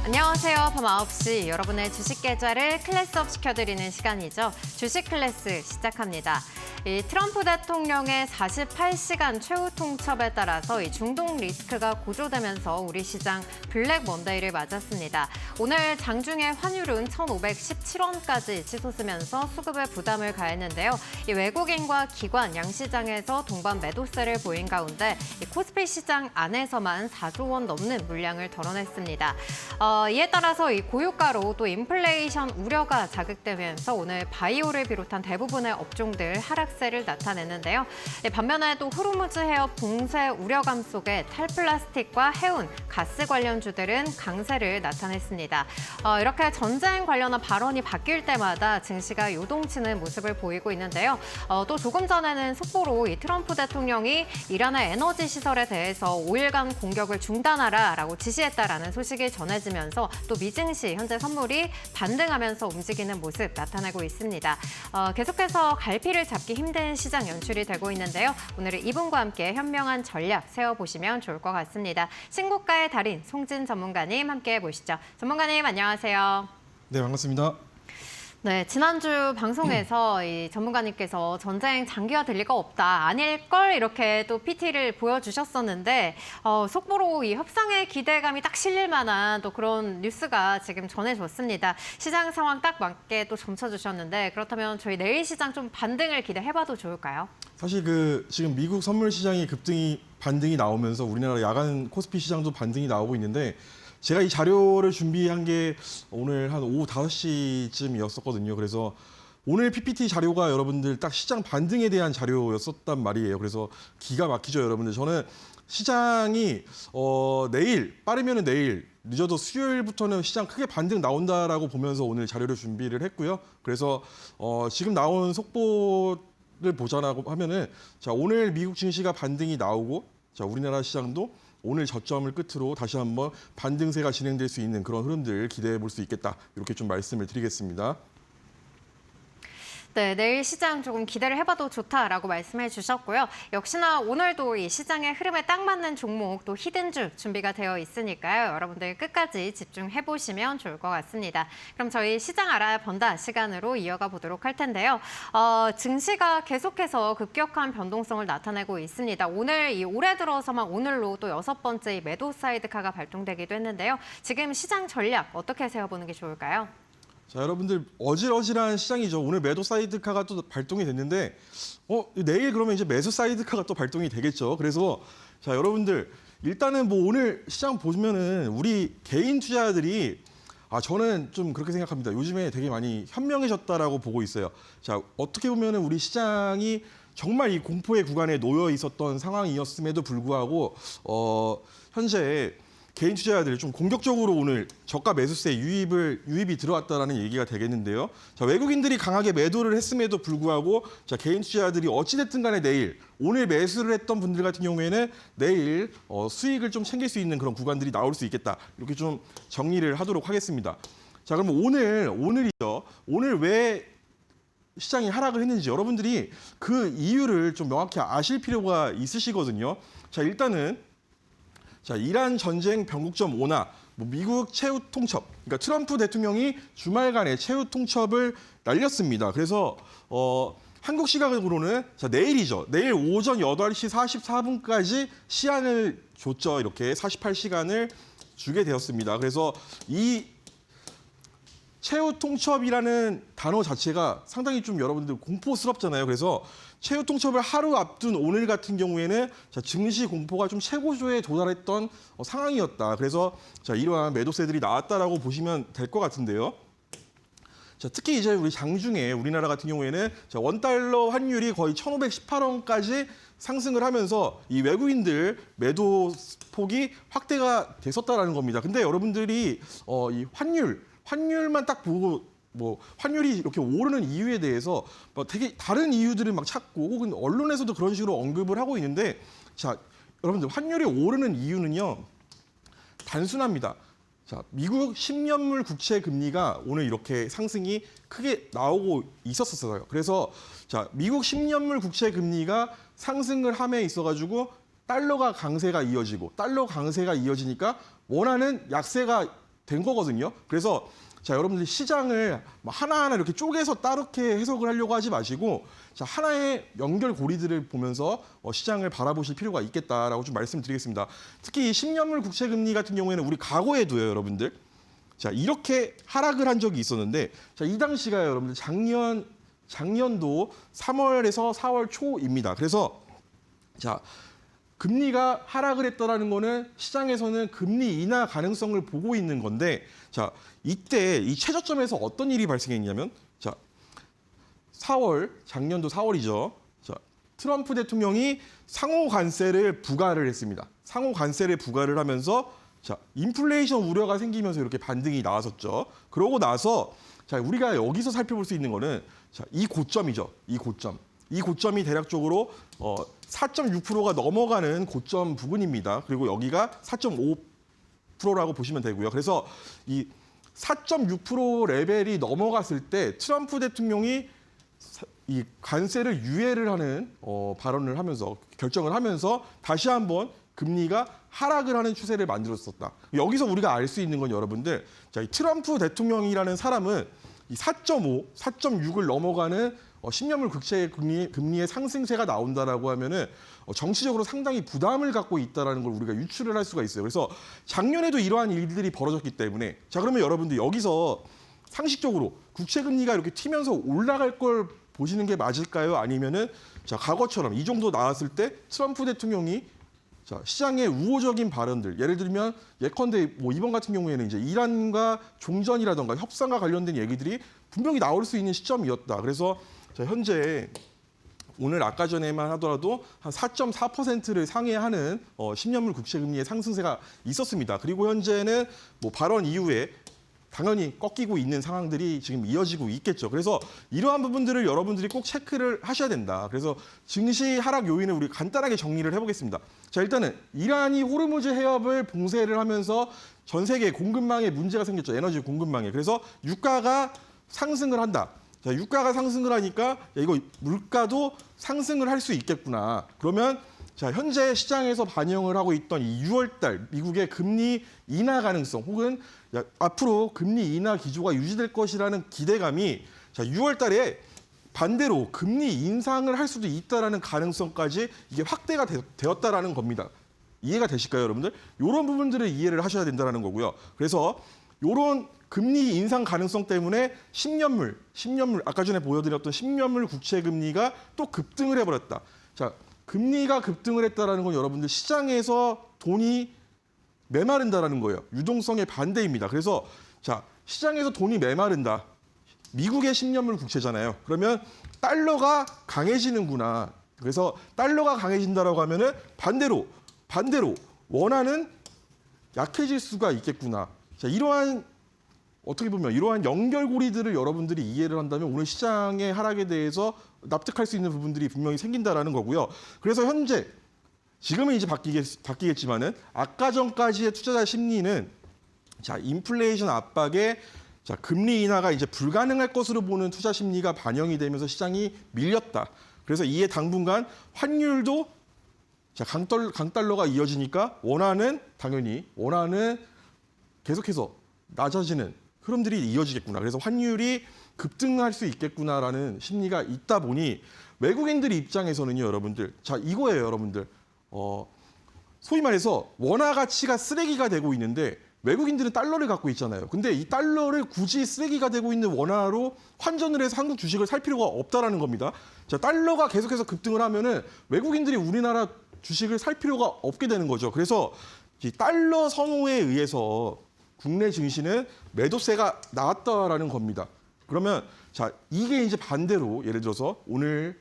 안녕하세요. 밤 9시 여러분의 주식 계좌를 클래스업 시켜드리는 시간이죠. 주식 클래스 시작합니다. 이 트럼프 대통령의 48시간 최후 통첩에 따라서 이 중동 리스크가 고조되면서 우리 시장 블랙 먼데이를 맞았습니다. 오늘 장중에 환율은 1,517원까지 치솟으면서 수급에 부담을 가했는데요. 이 외국인과 기관, 양시장에서 동반 매도세를 보인 가운데 이 코스피 시장 안에서만 4조 원 넘는 물량을 덜어냈습니다. 이에 따라서 이 고유가로 또 인플레이션 우려가 자극되면서 오늘 바이오를 비롯한 대부분의 업종들 하락세를 나타냈는데요. 반면에 또 호르무즈 해협 봉쇄 우려감 속에 탈플라스틱과 해운, 가스 관련주들은 강세를 나타냈습니다. 이렇게 전쟁 관련한 발언이 바뀔 때마다 증시가 요동치는 모습을 보이고 있는데요. 또 조금 전에는 속보로 이 트럼프 대통령이 이란의 에너지 시설에 대해서 5일간 공격을 중단하라라고 지시했다라는 소식이 전해지면서 또 미증시 현재 선물이 반등하면서 움직이는 모습 나타나고 있습니다. 계속해서 갈피를 잡기 힘든 시장 연출이 되고 있는데요. 오늘은 이분과 함께 현명한 전략 세워보시면 좋을 것 같습니다. 신고가의 달인 송진 전문가님 함께 보시죠. 전문가님 안녕하세요. 네, 반갑습니다. 네, 지난주 방송에서 이 전문가님께서 전쟁 장기화될 리가 없다, 아닐걸 이렇게 또 PT를 보여주셨었는데 속보로 이 협상의 기대감이 딱 실릴 만한 또 그런 뉴스가 지금 전해졌습니다. 시장 상황 딱 맞게 또 점쳐주셨는데 그렇다면 저희 내일 시장 좀 반등을 기대해봐도 좋을까요? 사실 지금 미국 선물 시장이 반등이 나오면서 우리나라 야간 코스피 시장도 반등이 나오고 있는데 제가 이 자료를 준비한 게 오늘 한 오후 5시쯤이었었거든요. 그래서 오늘 PPT 자료가 여러분들 딱 시장 반등에 대한 자료였었단 말이에요. 그래서 기가 막히죠, 여러분들. 저는 시장이 빠르면은 내일, 늦어도 수요일부터는 시장 크게 반등 나온다라고 보면서 오늘 자료를 준비를 했고요. 그래서 지금 나온 속보를 보자라고 하면은 자, 오늘 미국 증시가 반등이 나오고 자, 우리나라 시장도 오늘 저점을 끝으로 다시 한번 반등세가 진행될 수 있는 그런 흐름들 기대해 볼 수 있겠다. 이렇게 좀 말씀을 드리겠습니다. 네, 내일 시장 조금 기대를 해봐도 좋다라고 말씀해 주셨고요. 역시나 오늘도 이 시장의 흐름에 딱 맞는 종목 또 히든주 준비가 되어 있으니까요. 여러분들 끝까지 집중해 보시면 좋을 것 같습니다. 그럼 저희 시장 알아본다 시간으로 이어가 보도록 할 텐데요. 증시가 계속해서 급격한 변동성을 나타내고 있습니다. 오늘 올해 들어서만 오늘로 또 6번째 매도 사이드카가 발동되기도 했는데요. 지금 시장 전략 어떻게 세워보는 게 좋을까요? 자, 여러분들 어질어질한 시장이죠. 오늘 매도 사이드카가 또 발동이 됐는데 내일 그러면 이제 매수 사이드카가 또 발동이 되겠죠. 그래서 자, 여러분들 일단은 뭐 오늘 시장 보시면은 우리 개인 투자자들이 저는 좀 그렇게 생각합니다. 요즘에 되게 많이 현명해졌다라고 보고 있어요. 자, 어떻게 보면은 우리 시장이 정말 이 공포의 구간에 놓여 있었던 상황이었음에도 불구하고 현재 개인 투자자들이 좀 공격적으로 오늘 저가 매수세 유입이 들어왔다라는 얘기가 되겠는데요. 자, 외국인들이 강하게 매도를 했음에도 불구하고 자, 개인 투자자들이 어찌됐든 간에 오늘 매수를 했던 분들 같은 경우에는 내일 수익을 좀 챙길 수 있는 그런 구간들이 나올 수 있겠다. 이렇게 좀 정리를 하도록 하겠습니다. 자, 그럼 오늘이죠. 오늘 왜 시장이 하락을 했는지 여러분들이 그 이유를 좀 명확히 아실 필요가 있으시거든요. 자, 일단은 이란 전쟁 변국점 온화, 미국 최후 통첩, 그러니까 트럼프 대통령이 주말간에 최후 통첩을 날렸습니다. 그래서 한국 시각으로는 내일이죠. 내일 오전 8시 44분까지 시한을 줬죠. 이렇게 48시간을 주게 되었습니다. 그래서 이 최후 통첩이라는 단어 자체가 상당히 좀 여러분들 공포스럽잖아요. 그래서 최후 통첩을 하루 앞둔 오늘 같은 경우에는 증시 공포가 좀 최고조에 도달했던 상황이었다. 그래서 이러한 매도세들이 나왔다라고 보시면 될 것 같은데요. 특히 이제 우리 장중에 우리나라 같은 경우에는 원달러 환율이 거의 1,518원까지 상승을 하면서 이 외국인들 매도 폭이 확대가 됐었다라는 겁니다. 근데 여러분들이 이 환율만 딱 보고 환율이 이렇게 오르는 이유에 대해서 되게 다른 이유들을 막 찾고 혹은 언론에서도 그런 식으로 언급을 하고 있는데 자, 여러분들 환율이 오르는 이유는요. 단순합니다. 자, 미국 10년물 국채 금리가 오늘 이렇게 상승이 크게 나오고 있었어요. 그래서 자, 미국 10년물 국채 금리가 상승을 함에 있어가지고 달러 강세가 이어지니까 원하는 약세가 된 거거든요. 그래서 자, 여러분들이 시장을 하나하나 이렇게 쪼개서 따르게 해석을 하려고 하지 마시고 자, 하나의 연결고리들을 보면서 시장을 바라보실 필요가 있겠다라고 좀 말씀드리겠습니다. 특히 이 10년물 국채 금리 같은 경우에는 우리 과거에도요, 여러분들. 자, 이렇게 하락을 한 적이 있었는데 자, 이 당시가 여러분들 작년도 3월에서 4월 초입니다. 그래서 자, 금리가 하락을 했다라는 거는 시장에서는 금리 인하 가능성을 보고 있는 건데 자, 이때 이 최저점에서 어떤 일이 발생했냐면 자, 작년도 4월이죠. 자, 트럼프 대통령이 상호 관세를 부과를 했습니다. 상호 관세를 부과를 하면서 자, 인플레이션 우려가 생기면서 이렇게 반등이 나왔었죠. 그러고 나서 자, 우리가 여기서 살펴볼 수 있는 거는 자, 이 고점이죠. 이 고점. 이 고점이 대략적으로 4.6%가 넘어가는 고점 부근입니다. 그리고 여기가 4.5%라고 보시면 되고요. 그래서 이 4.6% 레벨이 넘어갔을 때 트럼프 대통령이 이 관세를 유예를 하는 발언을 하면서 결정을 하면서 다시 한번 금리가 하락을 하는 추세를 만들었었다. 여기서 우리가 알 수 있는 건 여러분들, 자, 이 트럼프 대통령이라는 사람은 이 4.5, 4.6을 넘어가는 10년물 국채 금리의 상승세가 나온다라고 하면은 정치적으로 상당히 부담을 갖고 있다라는 걸 우리가 유추를 할 수가 있어요. 그래서 작년에도 이러한 일들이 벌어졌기 때문에 자, 그러면 여러분들 여기서 상식적으로 국채 금리가 이렇게 튀면서 올라갈 걸 보시는 게 맞을까요? 아니면은 자, 과거처럼 이 정도 나왔을 때 트럼프 대통령이 자, 시장의 우호적인 발언들, 예를 들면 예컨대 뭐 이번 같은 경우에는 이제 이란과 종전이라던가 협상과 관련된 얘기들이 분명히 나올 수 있는 시점이었다. 그래서 자, 현재 오늘 아까 전에만 하더라도 한 4.4%를 상회하는 10년물 국채 금리의 상승세가 있었습니다. 그리고 현재는 뭐 발언 이후에 당연히 꺾이고 있는 상황들이 지금 이어지고 있겠죠. 그래서 이러한 부분들을 여러분들이 꼭 체크를 하셔야 된다. 그래서 증시 하락 요인을 우리 간단하게 정리를 해보겠습니다. 자, 일단은 이란이 호르무즈 해협을 봉쇄를 하면서 전 세계 공급망에 문제가 생겼죠. 에너지 공급망에. 그래서 유가가 상승을 한다. 자, 유가가 상승을 하니까 야, 이거 물가도 상승을 할 수 있겠구나. 그러면 자, 현재 시장에서 반영을 하고 있던 이 6월달 미국의 금리 인하 가능성 혹은 야, 앞으로 금리 인하 기조가 유지될 것이라는 기대감이 자, 6월달에 반대로 금리 인상을 할 수도 있다라는 가능성까지 이게 확대가 되었다라는 겁니다. 이해가 되실까요, 여러분들? 이런 부분들을 이해를 하셔야 된다는 거고요. 그래서 이런 금리 인상 가능성 때문에 10년물 아까 전에 보여드렸던 10년물 국채 금리가 또 급등을 해버렸다. 자, 금리가 급등을 했다라는 건 여러분들 시장에서 돈이 메마른다라는 거예요. 유동성의 반대입니다. 그래서 자, 시장에서 돈이 메마른다. 미국의 10년물 국채잖아요. 그러면 달러가 강해지는구나. 그래서 달러가 강해진다라고 하면은 반대로 원화는 약해질 수가 있겠구나. 자, 이러한 어떻게 보면 이러한 연결고리들을 여러분들이 이해를 한다면 오늘 시장의 하락에 대해서 납득할 수 있는 부분들이 분명히 생긴다라는 거고요. 그래서 현재 지금은 이제 바뀌겠지만은 아까 전까지의 투자자 심리는 자, 인플레이션 압박에 자, 금리 인하가 이제 불가능할 것으로 보는 투자 심리가 반영이 되면서 시장이 밀렸다. 그래서 이에 당분간 환율도 자, 강달러가 이어지니까 원화는 계속해서 낮아지는 흐름들이 이어지겠구나. 그래서 환율이 급등할 수 있겠구나라는 심리가 있다 보니 외국인들 입장에서는요, 여러분들. 자, 이거예요, 여러분들. 소위 말해서 원화 가치가 쓰레기가 되고 있는데 외국인들은 달러를 갖고 있잖아요. 근데 이 달러를 굳이 쓰레기가 되고 있는 원화로 환전을 해서 한국 주식을 살 필요가 없다라는 겁니다. 자, 달러가 계속해서 급등을 하면은 외국인들이 우리나라 주식을 살 필요가 없게 되는 거죠. 그래서 이 달러 선호에 의해서 국내 증시는 매도세가 나왔다라는 겁니다. 그러면 자, 이게 이제 반대로 예를 들어서 오늘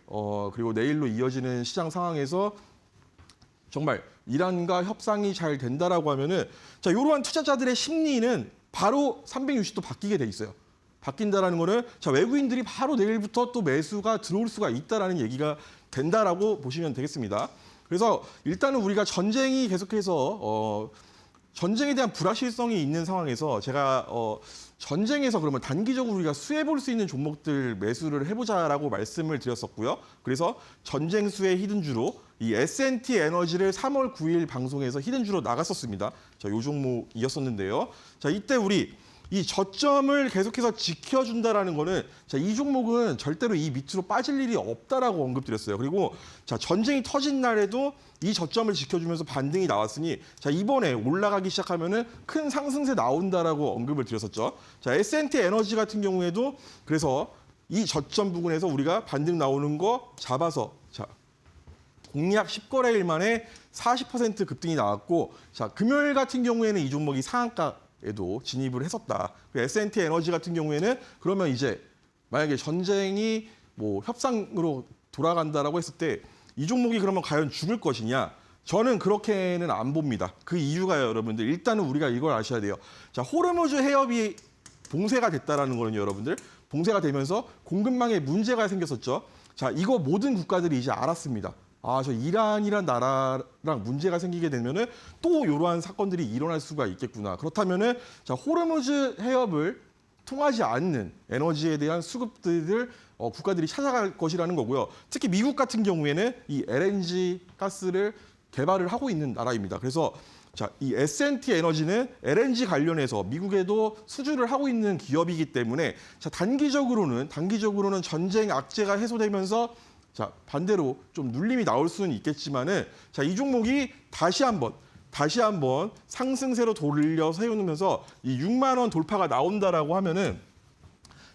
그리고 내일로 이어지는 시장 상황에서 정말 이란과 협상이 잘 된다라고 하면은 자, 이러한 투자자들의 심리는 바로 360도 바뀌게 돼 있어요. 바뀐다라는 거는 자, 외국인들이 바로 내일부터 또 매수가 들어올 수가 있다라는 얘기가 된다라고 보시면 되겠습니다. 그래서 일단은 우리가 전쟁이 계속해서 전쟁에 대한 불확실성이 있는 상황에서 제가 전쟁에서 그러면 단기적으로 우리가 수혜 볼 수 있는 종목들 매수를 해보자라고 말씀을 드렸었고요. 그래서 전쟁 수혜 히든주로 이 S&T 에너지를 3월 9일 방송에서 히든주로 나갔었습니다. 자, 요 종목이었었는데요. 자, 이때 우리 이 저점을 계속해서 지켜준다라는 거는 자, 이 종목은 절대로 이 밑으로 빠질 일이 없다라고 언급드렸어요. 그리고 자, 전쟁이 터진 날에도 이 저점을 지켜주면서 반등이 나왔으니 자, 이번에 올라가기 시작하면은 큰 상승세 나온다라고 언급을 드렸었죠. 자, S&T 에너지 같은 경우에도 그래서 이 저점 부근에서 우리가 반등 나오는 거 잡아서 자, 공략 10거래일 만에 40% 급등이 나왔고 자, 금요일 같은 경우에는 이 종목이 상한가에도 진입을 했었다. S&T 에너지 같은 경우에는 그러면 이제 만약에 전쟁이 뭐 협상으로 돌아간다라고 했을 때 이 종목이 그러면 과연 죽을 것이냐? 저는 그렇게는 안 봅니다. 그 이유가요, 여러분들. 일단은 우리가 이걸 아셔야 돼요. 자, 호르무즈 해협이 봉쇄가 됐다라는 거는요, 여러분들. 봉쇄가 되면서 공급망에 문제가 생겼었죠. 자, 이거 모든 국가들이 이제 알았습니다. 아, 저 이란이란 나라랑 문제가 생기게 되면은 또 이러한 사건들이 일어날 수가 있겠구나. 그렇다면은 자, 호르무즈 해협을 통하지 않는 에너지에 대한 수급들을 국가들이 찾아갈 것이라는 거고요. 특히 미국 같은 경우에는 이 LNG 가스를 개발을 하고 있는 나라입니다. 그래서 자, 이 S&T 에너지는 LNG 관련해서 미국에도 수주를 하고 있는 기업이기 때문에 자, 단기적으로는 전쟁 악재가 해소되면서 자, 반대로 좀 눌림이 나올 수는 있겠지만은 자, 이 종목이 다시 한번 상승세로 돌려 세우면서 이 6만 원 돌파가 나온다라고 하면은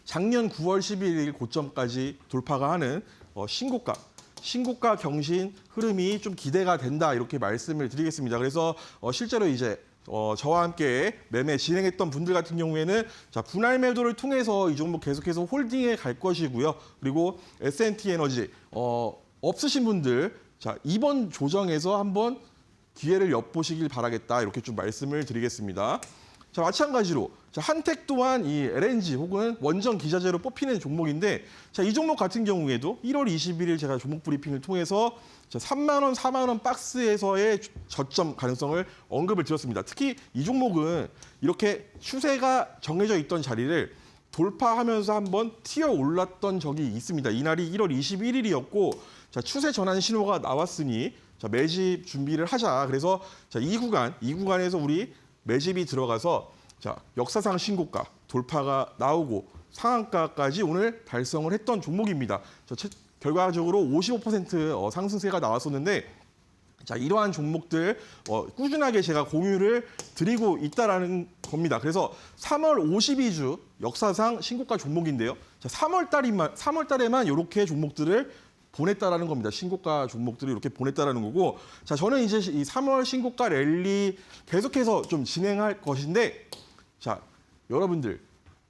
작년 9월 11일 고점까지 돌파가 하는 신고가 경신 흐름이 좀 기대가 된다 이렇게 말씀을 드리겠습니다. 그래서 실제로 이제 저와 함께 매매 진행했던 분들 같은 경우에는 자, 분할 매도를 통해서 이 종목 계속해서 홀딩해 갈 것이고요. 그리고 S&T 에너지 없으신 분들 자, 이번 조정에서 한번 기회를 엿보시길 바라겠다 이렇게 좀 말씀을 드리겠습니다. 자, 마찬가지로 자, 한택 또한 이 LNG 혹은 원전 기자재로 뽑히는 종목인데 자, 이 종목 같은 경우에도 1월 21일 제가 종목 브리핑을 통해서 자, 3만 원, 4만 원 박스에서의 저점 가능성을 언급을 드렸습니다. 특히 이 종목은 이렇게 추세가 정해져 있던 자리를 돌파하면서 한번 튀어 올랐던 적이 있습니다. 이날이 1월 21일이었고 자, 추세 전환 신호가 나왔으니 자, 매집 준비를 하자. 그래서 자, 이 구간에서 우리 매집이 들어가서 자, 역사상 신고가 돌파가 나오고 상한가까지 오늘 달성을 했던 종목입니다. 결과적으로 55% 상승세가 나왔었는데 자, 이러한 종목들 꾸준하게 제가 공유를 드리고 있다라는 겁니다. 그래서 3월 52주 역사상 신고가 종목인데요. 자, 3월 달에만 이렇게 종목들을 보냈다라는 겁니다. 신고가 종목들을 이렇게 보냈다라는 거고, 자, 저는 이제 이 3월 신고가 랠리 계속해서 좀 진행할 것인데, 자, 여러분들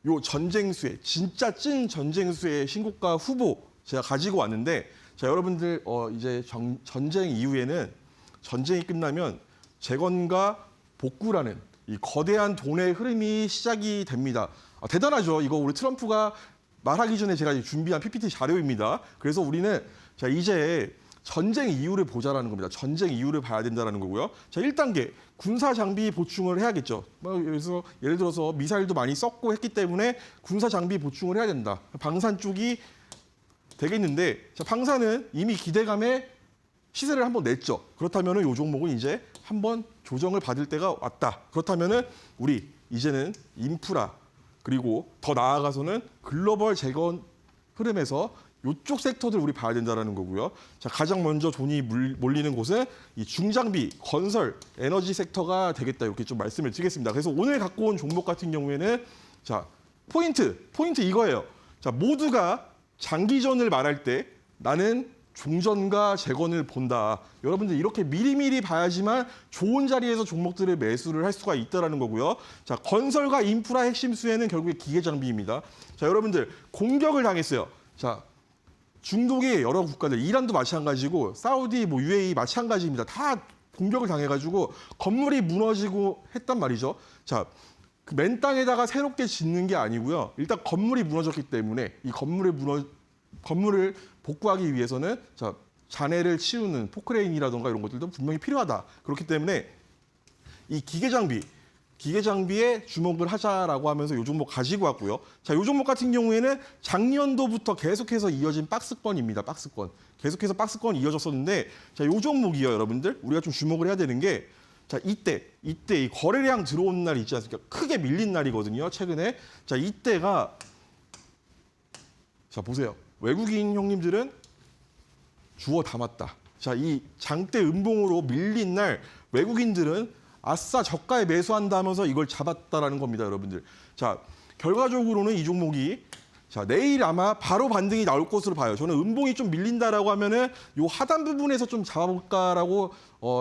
요 전쟁수의 진짜 찐 전쟁수의 신고가 후보 제가 가지고 왔는데, 자, 여러분들 이제 전쟁 이후에는 전쟁이 끝나면 재건과 복구라는 이 거대한 돈의 흐름이 시작이 됩니다. 대단하죠. 이거 우리 트럼프가 말하기 전에 제가 준비한 PPT 자료입니다. 그래서 우리는 자, 이제 전쟁 이후를 보자라는 겁니다. 전쟁 이후를 봐야 된다는 거고요. 자, 1단계 군사 장비 보충을 해야겠죠. 그래서 예를 들어서 미사일도 많이 썼고 했기 때문에 군사 장비 보충을 해야 된다. 방산 쪽이 되겠는데 자, 방산은 이미 기대감에 시세를 한번 냈죠. 그렇다면 이 종목은 이제 한번 조정을 받을 때가 왔다. 그렇다면 우리 이제는 인프라 그리고 더 나아가서는 글로벌 재건 흐름에서 이쪽 섹터들 우리 봐야 된다는 거고요. 자, 가장 먼저 돈이 몰리는 곳은 이 중장비, 건설, 에너지 섹터가 되겠다 이렇게 좀 말씀을 드리겠습니다. 그래서 오늘 갖고 온 종목 같은 경우에는 자, 포인트 이거예요. 자, 모두가 장기전을 말할 때 나는 종전과 재건을 본다. 여러분들 이렇게 미리미리 봐야지만 좋은 자리에서 종목들을 매수를 할 수가 있다는 거고요. 자, 건설과 인프라 핵심 수혜는 결국에 기계 장비입니다. 자, 여러분들 공격을 당했어요. 자, 중동의 여러 국가들, 이란도 마찬가지고 사우디, UAE 마찬가지입니다. 다 공격을 당해가지고 건물이 무너지고 했단 말이죠. 자, 그 맨 땅에다가 새롭게 짓는 게 아니고요. 일단 건물이 무너졌기 때문에 이 건물을 복구하기 위해서는 자, 잔해를 치우는 포크레인이라던가 이런 것들도 분명히 필요하다. 그렇기 때문에 이 기계 장비에 주목을 하자라고 하면서 이 종목 가지고 왔고요. 자, 이 종목 같은 경우에는 작년도부터 계속해서 이어진 박스권입니다. 박스권. 계속해서 박스권이 이어졌었는데, 자, 이 종목이요, 여러분들. 우리가 좀 주목을 해야 되는 게, 자, 이때 이 거래량 들어온 날 있지 않습니까? 크게 밀린 날이거든요, 최근에. 자, 이때가, 자, 보세요. 외국인 형님들은 주워 담았다. 자, 이 장대 음봉으로 밀린 날 외국인들은 아싸 저가에 매수한다면서 이걸 잡았다라는 겁니다, 여러분들. 자, 결과적으로는 이 종목이 자, 내일 아마 바로 반등이 나올 것으로 봐요. 저는 음봉이 좀 밀린다라고 하면은 요 하단 부분에서 좀 잡아볼까라고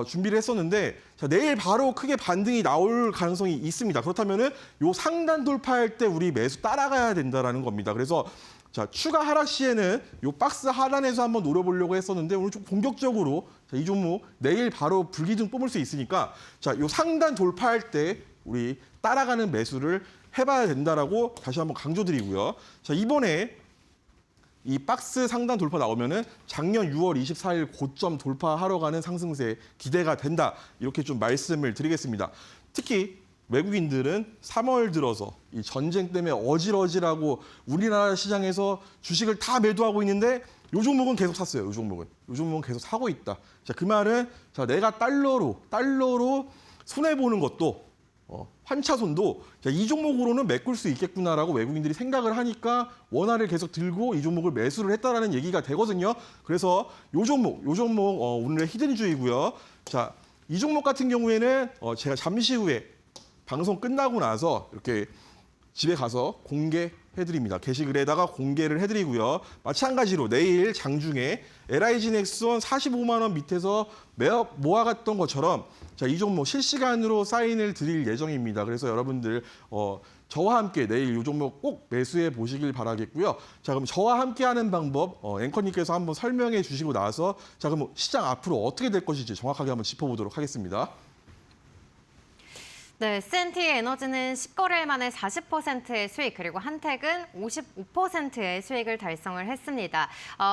준비를 했었는데, 자, 내일 바로 크게 반등이 나올 가능성이 있습니다. 그렇다면은 요 상단 돌파할 때 우리 매수 따라가야 된다라는 겁니다. 그래서 자, 추가 하락 시에는 요 박스 하단에서 한번 노려보려고 했었는데, 오늘 좀 공격적으로 자, 이 종목 내일 바로 불기둥 뽑을 수 있으니까, 자, 요 상단 돌파할 때 우리 따라가는 매수를 해봐야 된다라고 다시 한번 강조드리고요. 자, 이번에 이 박스 상단 돌파 나오면은 작년 6월 24일 고점 돌파하러 가는 상승세 기대가 된다. 이렇게 좀 말씀을 드리겠습니다. 특히 외국인들은 3월 들어서 이 전쟁 때문에 어질어질하고 우리나라 시장에서 주식을 다 매도하고 있는데, 요 종목은 계속 샀어요. 요 종목은 계속 사고 있다. 자, 그 말은 자, 내가 달러로 손해 보는 것도 환차손도 자, 이 종목으로는 메꿀 수 있겠구나라고 외국인들이 생각을 하니까 원화를 계속 들고 이 종목을 매수를 했다라는 얘기가 되거든요. 그래서 요 종목 오늘의 히든주의고요. 자, 이 종목 같은 경우에는 제가 잠시 후에 방송 끝나고 나서 이렇게 집에 가서 공개해드립니다. 게시글에다가 공개를 해드리고요. 마찬가지로 내일 장중에 LIG 넥슨 45만 원 밑에서 모아갔던 것처럼 자, 이 종목 실시간으로 사인을 드릴 예정입니다. 그래서 여러분들 저와 함께 내일 이 종목 꼭 매수해 보시길 바라겠고요. 자, 그럼 저와 함께하는 방법 앵커님께서 한번 설명해 주시고 나서 자, 그럼 시장 앞으로 어떻게 될 것인지 정확하게 한번 짚어보도록 하겠습니다. 네, S&T 에너지는 10거래일 만에 40%의 수익, 그리고 한택은 55%의 수익을 달성을 했습니다.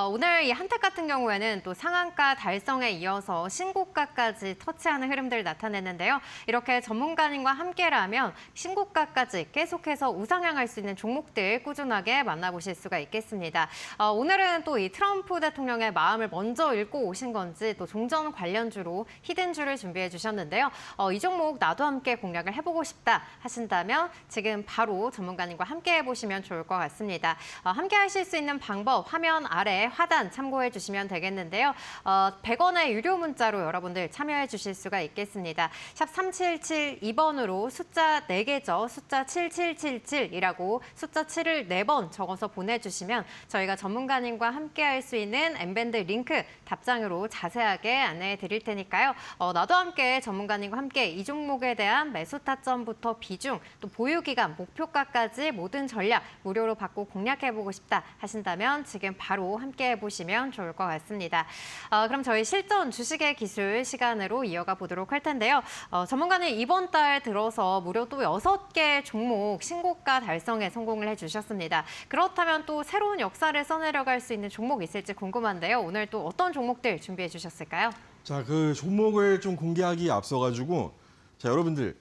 오늘 이 한택 같은 경우에는 또 상한가 달성에 이어서 신고가까지 터치하는 흐름들을 나타냈는데요. 이렇게 전문가님과 함께라면 신고가까지 계속해서 우상향할 수 있는 종목들 꾸준하게 만나보실 수가 있겠습니다. 오늘은 또 이 트럼프 대통령의 마음을 먼저 읽고 오신 건지 또 종전 관련주로 히든주를 준비해 주셨는데요. 이 종목 나도 함께 공략을 해보고 싶다 하신다면 지금 바로 전문가님과 함께 해보시면 좋을 것 같습니다. 함께 하실 수 있는 방법 화면 아래 하단 참고해 주시면 되겠는데요. 100원의 유료 문자로 여러분들 참여해 주실 수가 있겠습니다. 샵 3772번으로 숫자 4개죠. 숫자 7777이라고 숫자 7을 4번 적어서 보내주시면 저희가 전문가님과 함께 할 수 있는 엠밴드 링크 답장으로 자세하게 안내해 드릴 테니까요. 나도 함께 전문가님과 함께 이 종목에 대한 매수 타점부터 비중, 또 보유기간, 목표가까지 모든 전략 무료로 받고 공략해보고 싶다 하신다면 지금 바로 함께 해보시면 좋을 것 같습니다. 그럼 저희 실전 주식의 기술 시간으로 이어가 보도록 할 텐데요. 전문가님 이번 달 들어서 무려 또 6개 종목 신고가 달성에 성공을 해주셨습니다. 그렇다면 또 새로운 역사를 써내려갈 수 있는 종목 있을지 궁금한데요. 오늘 또 어떤 종목들 준비해 주셨을까요? 자, 그 종목을 좀 공개하기에 앞서가지고 자, 여러분들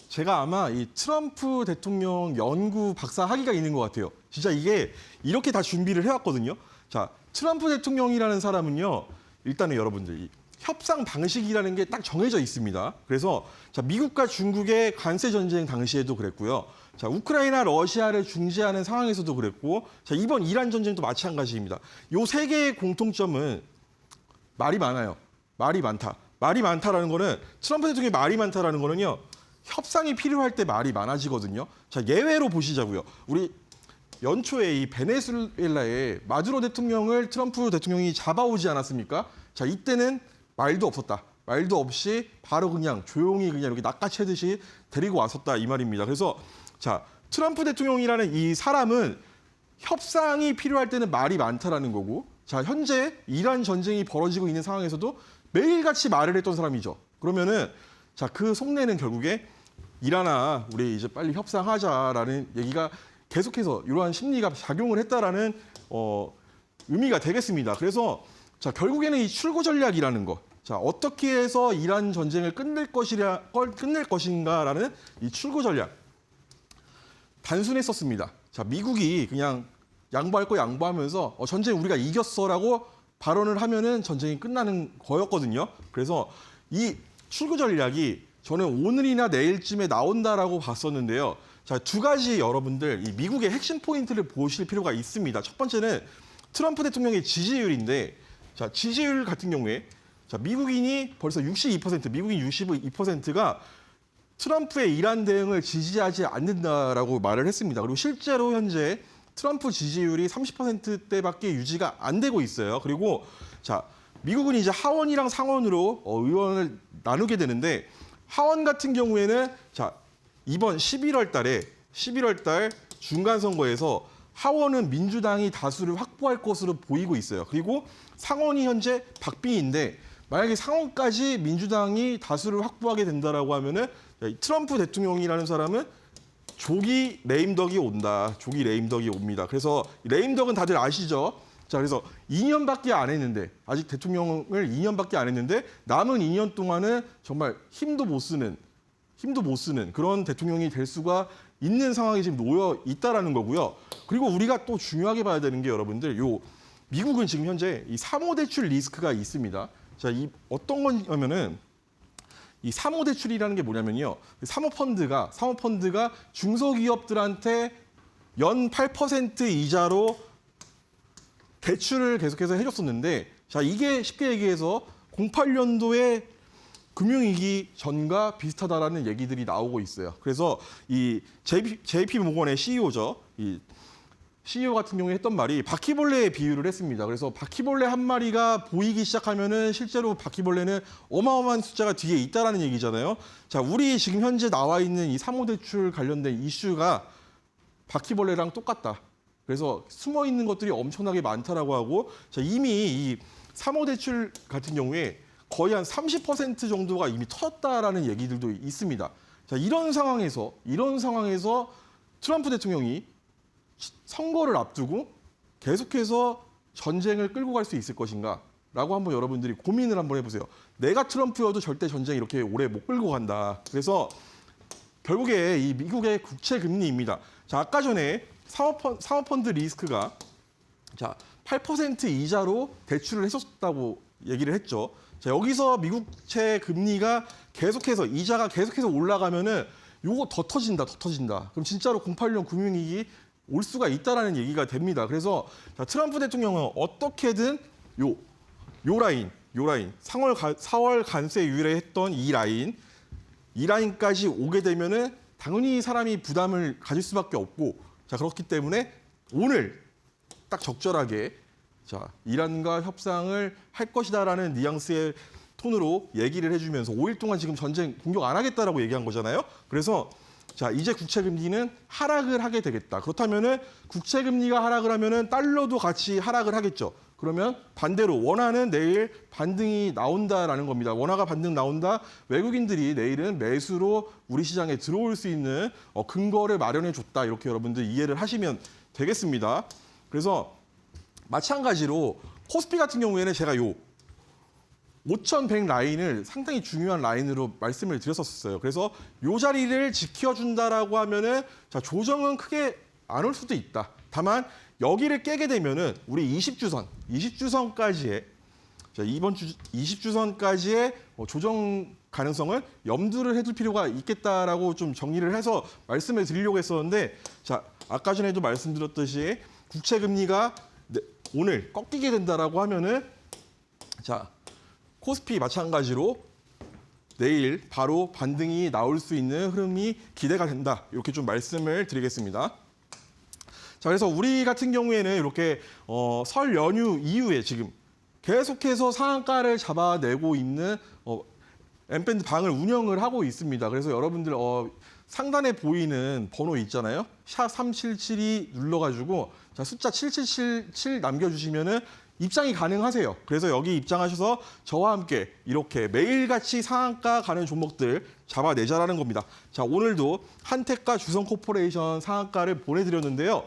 제가 아마 이 트럼프 대통령 연구 박사 학위가 있는 것 같아요. 진짜 이게 이렇게 다 준비를 해왔거든요. 자, 트럼프 대통령이라는 사람은요, 일단은 여러분들 이 협상 방식이라는 게 딱 정해져 있습니다. 그래서 자, 미국과 중국의 관세 전쟁 당시에도 그랬고요. 자, 우크라이나 러시아를 중재하는 상황에서도 그랬고, 자, 이번 이란 전쟁도 마찬가지입니다. 요 세 개의 공통점은 말이 많아요. 말이 많다. 말이 많다라는 거는 트럼프 대통령이 말이 많다라는 거는요. 협상이 필요할 때 말이 많아지거든요. 자, 예외로 보시자고요. 우리 연초에 이 베네수엘라의 마두로 대통령을 트럼프 대통령이 잡아오지 않았습니까? 자, 이때는 말도 없었다. 말도 없이 바로 그냥 조용히 그냥 이렇게 낚아채듯이 데리고 왔었다 이 말입니다. 그래서 자, 트럼프 대통령이라는 이 사람은 협상이 필요할 때는 말이 많다라는 거고, 자, 현재 이란 전쟁이 벌어지고 있는 상황에서도 매일같이 말을 했던 사람이죠. 그러면은 자, 그 속내는 결국에 이란아, 우리 이제 빨리 협상하자라는 얘기가 계속해서 이러한 심리가 작용을 했다라는 의미가 되겠습니다. 그래서 자, 결국에는 이 출구 전략이라는 거, 자, 어떻게 해서 이란 전쟁을 끝낼 것인가라는 이 출구 전략. 단순했었습니다. 자, 미국이 그냥 양보할 거 양보하면서 전쟁 우리가 이겼어라고 발언을 하면은 전쟁이 끝나는 거였거든요. 그래서 이 출구 전략이 저는 오늘이나 내일쯤에 나온다라고 봤었는데요. 자, 두 가지 여러분들 이 미국의 핵심 포인트를 보실 필요가 있습니다. 첫 번째는 트럼프 대통령의 지지율인데, 자, 지지율 같은 경우에 자, 미국인이 벌써 62%, 미국인 62%가 트럼프의 이란 대응을 지지하지 않는다라고 말을 했습니다. 그리고 실제로 현재 트럼프 지지율이 30%대밖에 유지가 안 되고 있어요. 그리고 자, 미국은 이제 하원이랑 상원으로 의원을 나누게 되는데, 하원 같은 경우에는 자, 이번 11월 달 중간 선거에서 하원은 민주당이 다수를 확보할 것으로 보이고 있어요. 그리고 상원이 현재 박빙인데, 만약에 상원까지 민주당이 다수를 확보하게 된다라고 하면은 트럼프 대통령이라는 사람은 조기 레임덕이 온다. 조기 레임덕이 옵니다. 그래서 레임덕은 다들 아시죠? 자, 그래서 2년밖에 안 했는데, 아직 대통령을 2년밖에 안 했는데 남은 2년 동안은 정말 힘도 못 쓰는 그런 대통령이 될 수가 있는 상황이 지금 놓여 있다라는 거고요. 그리고 우리가 또 중요하게 봐야 되는 게 여러분들, 미국은 지금 현재 이 사모대출 리스크가 있습니다. 자, 이 어떤 거냐면은 이 사모대출이라는 게 뭐냐면요. 사모펀드가 중소기업들한테 연 8% 이자로 대출을 계속해서 해줬었는데, 자, 이게 쉽게 얘기해서 08년도에 금융위기 전과 비슷하다라는 얘기들이 나오고 있어요. 그래서 이 JP 모건의 CEO죠. 이 CEO 같은 경우에 했던 말이 바퀴벌레에 비유를 했습니다. 그래서 바퀴벌레 한 마리가 보이기 시작하면은 실제로 바퀴벌레는 어마어마한 숫자가 뒤에 있다라는 얘기잖아요. 자, 우리 지금 현재 나와 있는 이 사모대출 관련된 이슈가 바퀴벌레랑 똑같다. 그래서 숨어 있는 것들이 엄청나게 많다라고 하고, 자, 이미 이 사모대출 같은 경우에 거의 한 30% 정도가 이미 터졌다라는 얘기들도 있습니다. 자, 이런 상황에서 트럼프 대통령이 선거를 앞두고 계속해서 전쟁을 끌고 갈 수 있을 것인가라고 한번 여러분들이 고민을 한번 해보세요. 내가 트럼프여도 절대 전쟁 이렇게 오래 못 끌고 간다. 그래서 결국에 이 미국의 국채 금리입니다. 자, 아까 전에 사모펀드 리스크가 자, 8% 이자로 대출을 했었다고 얘기를 했죠. 자, 여기서 미국채 금리가 계속해서 이자가 계속해서 올라가면은 요거 더 터진다. 그럼 진짜로 08년 금융위기 올 수가 있다라는 얘기가 됩니다. 그래서 자, 트럼프 대통령은 어떻게든 요 라인 4월 관세 유예했던 이 라인까지 오게 되면은 당연히 사람이 부담을 가질 수밖에 없고, 자, 그렇기 때문에 오늘 딱 적절하게 자, 이란과 협상을 할 것이다라는 뉘앙스의 톤으로 얘기를 해주면서 5일 동안 지금 전쟁 공격 안 하겠다라고 얘기한 거잖아요. 그래서 자, 이제 국채 금리는 하락을 하게 되겠다. 그렇다면은 국채 금리가 하락을 하면은 달러도 같이 하락을 하겠죠. 그러면 반대로 원화는 내일 반등이 나온다라는 겁니다. 원화가 반등 나온다. 외국인들이 내일은 매수로 우리 시장에 들어올 수 있는 근거를 마련해 줬다. 이렇게 여러분들 이해를 하시면 되겠습니다. 그래서 마찬가지로 코스피 같은 경우에는 제가 5,100 라인을 상당히 중요한 라인으로 말씀을 드렸었어요. 그래서 이 자리를 지켜준다라고 하면은 자, 조정은 크게 안 올 수도 있다. 다만 여기를 깨게 되면은 우리 20주선까지의 자, 이번 주 20주선까지의 조정 가능성을 염두를 해둘 필요가 있겠다라고 좀 정리를 해서 말씀을 드리려고 했었는데, 자, 아까 전에도 말씀드렸듯이 국채 금리가 오늘 꺾이게 된다라고 하면은 자, 코스피 마찬가지로 내일 바로 반등이 나올 수 있는 흐름이 기대가 된다. 이렇게 좀 말씀을 드리겠습니다. 자, 그래서 우리 같은 경우에는 이렇게 설 연휴 이후에 지금 계속해서 상한가를 잡아내고 있는 엠밴드 방을 운영을 하고 있습니다. 그래서 여러분들 상단에 보이는 번호 있잖아요. 샵 377이 눌러가지고 자, 숫자 7777 남겨주시면은 입장이 가능하세요. 그래서 여기 입장하셔서 저와 함께 이렇게 매일같이 상한가 가는 종목들 잡아내자라는 겁니다. 자, 오늘도 한택과 주성코퍼레이션 상한가를 보내드렸는데요.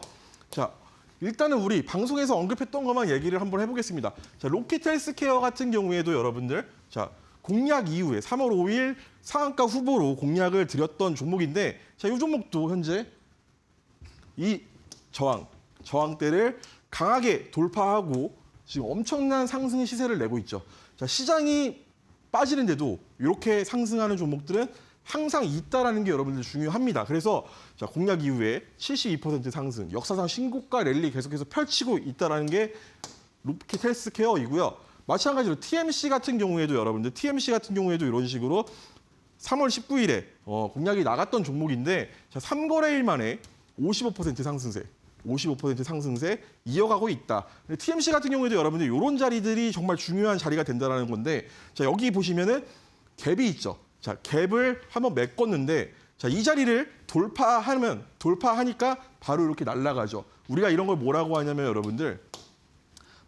자, 일단은 우리 방송에서 언급했던 것만 얘기를 한번 해보겠습니다. 자, 로킷 헬스케어 같은 경우에도 여러분들 자, 공략 이후에 3월 5일 상한가 후보로 공략을 드렸던 종목인데 자, 이 종목도 현재 이 저항대를 강하게 돌파하고 지금 엄청난 상승 시세를 내고 있죠. 자, 시장이 빠지는데도 이렇게 상승하는 종목들은 항상 있다라는 게 여러분들 중요합니다. 그래서 자, 공략 이후에 72% 상승, 역사상 신고가 랠리 계속해서 펼치고 있다라는 게 로켓 헬스케어이고요. 마찬가지로 TMC 같은 경우에도 여러분들 TMC 같은 경우에도 이런 식으로 3월 19일에 공략이 나갔던 종목인데 자, 3거래일 만에 55% 상승세. 55% 상승세 이어가고 있다. TMC 같은 경우에도 여러분들 이런 자리들이 정말 중요한 자리가 된다는 건데 자, 여기 보시면은 갭이 있죠. 자, 갭을 한번 메꿨는데 자, 이 자리를 돌파하니까 바로 이렇게 날아가죠. 우리가 이런 걸 뭐라고 하냐면 여러분들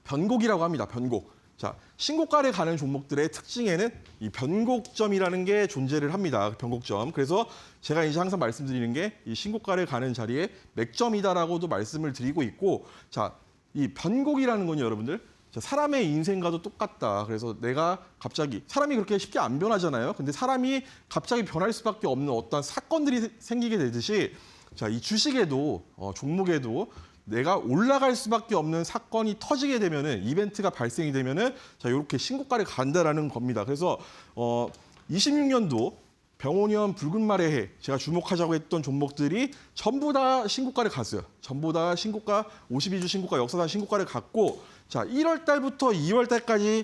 변곡이라고 합니다. 변곡. 자, 신고가를 가는 종목들의 특징에는 이 변곡점이라는 게 존재를 합니다. 변곡점. 그래서 제가 이제 항상 말씀드리는 게 이 신고가를 가는 자리에 맥점이다라고도 말씀을 드리고 있고, 자, 이 변곡이라는 건 여러분들 자, 사람의 인생과도 똑같다. 그래서 내가 갑자기 사람이 그렇게 쉽게 안 변하잖아요. 근데 사람이 갑자기 변할 수밖에 없는 어떤 사건들이 생기게 되듯이 자, 이 주식에도 종목에도 내가 올라갈 수밖에 없는 사건이 터지게 되면은 이벤트가 발생이 되면은 자, 이렇게 신고가를 간다라는 겁니다. 그래서 26년도 병원이원 붉은 말의 해 제가 주목하자고 했던 종목들이 전부 다 신고가를 갔어요. 전부 다 신고가 52주 신고가 역사상 신고가를 갔고 자, 1월 달부터 2월 달까지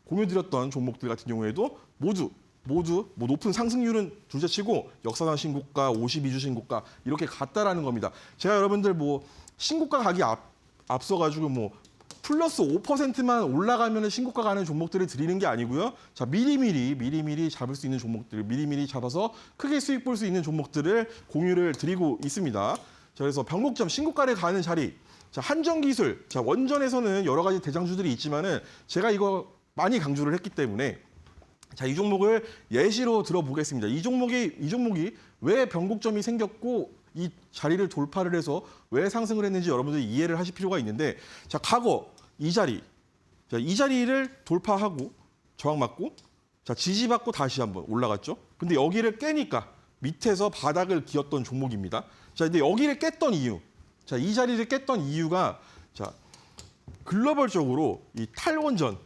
공유드렸던 종목들 같은 경우에도 모두 뭐 높은 상승률은 둘째치고 역사상 신고가, 52주 신고가 이렇게 갔다라는 겁니다. 제가 여러분들 뭐 신고가 가기 앞서가지고 뭐 플러스 5%만 올라가면 신고가 가는 종목들을 드리는 게 아니고요. 자, 미리미리 잡을 수 있는 종목들, 미리미리 잡아서 크게 수익 볼 수 있는 종목들을 공유를 드리고 있습니다. 자, 그래서 변곡점 신고가를 가는 자리. 자, 한정기술. 자, 원전에서는 여러 가지 대장주들이 있지만은 제가 이거 많이 강조를 했기 때문에 자, 이 종목을 예시로 들어보겠습니다. 이 종목이 왜 변곡점이 생겼고 이 자리를 돌파를 해서 왜 상승을 했는지 여러분들이 이해를 하실 필요가 있는데 자, 과거 이 자리를 돌파하고 저항 맞고 자, 지지받고 다시 한번 올라갔죠. 근데 여기를 깨니까 밑에서 바닥을 기었던 종목입니다. 자, 근데 여기를 깼던 이유. 자, 이 자리를 깼던 이유가 자, 글로벌적으로 이 탈원전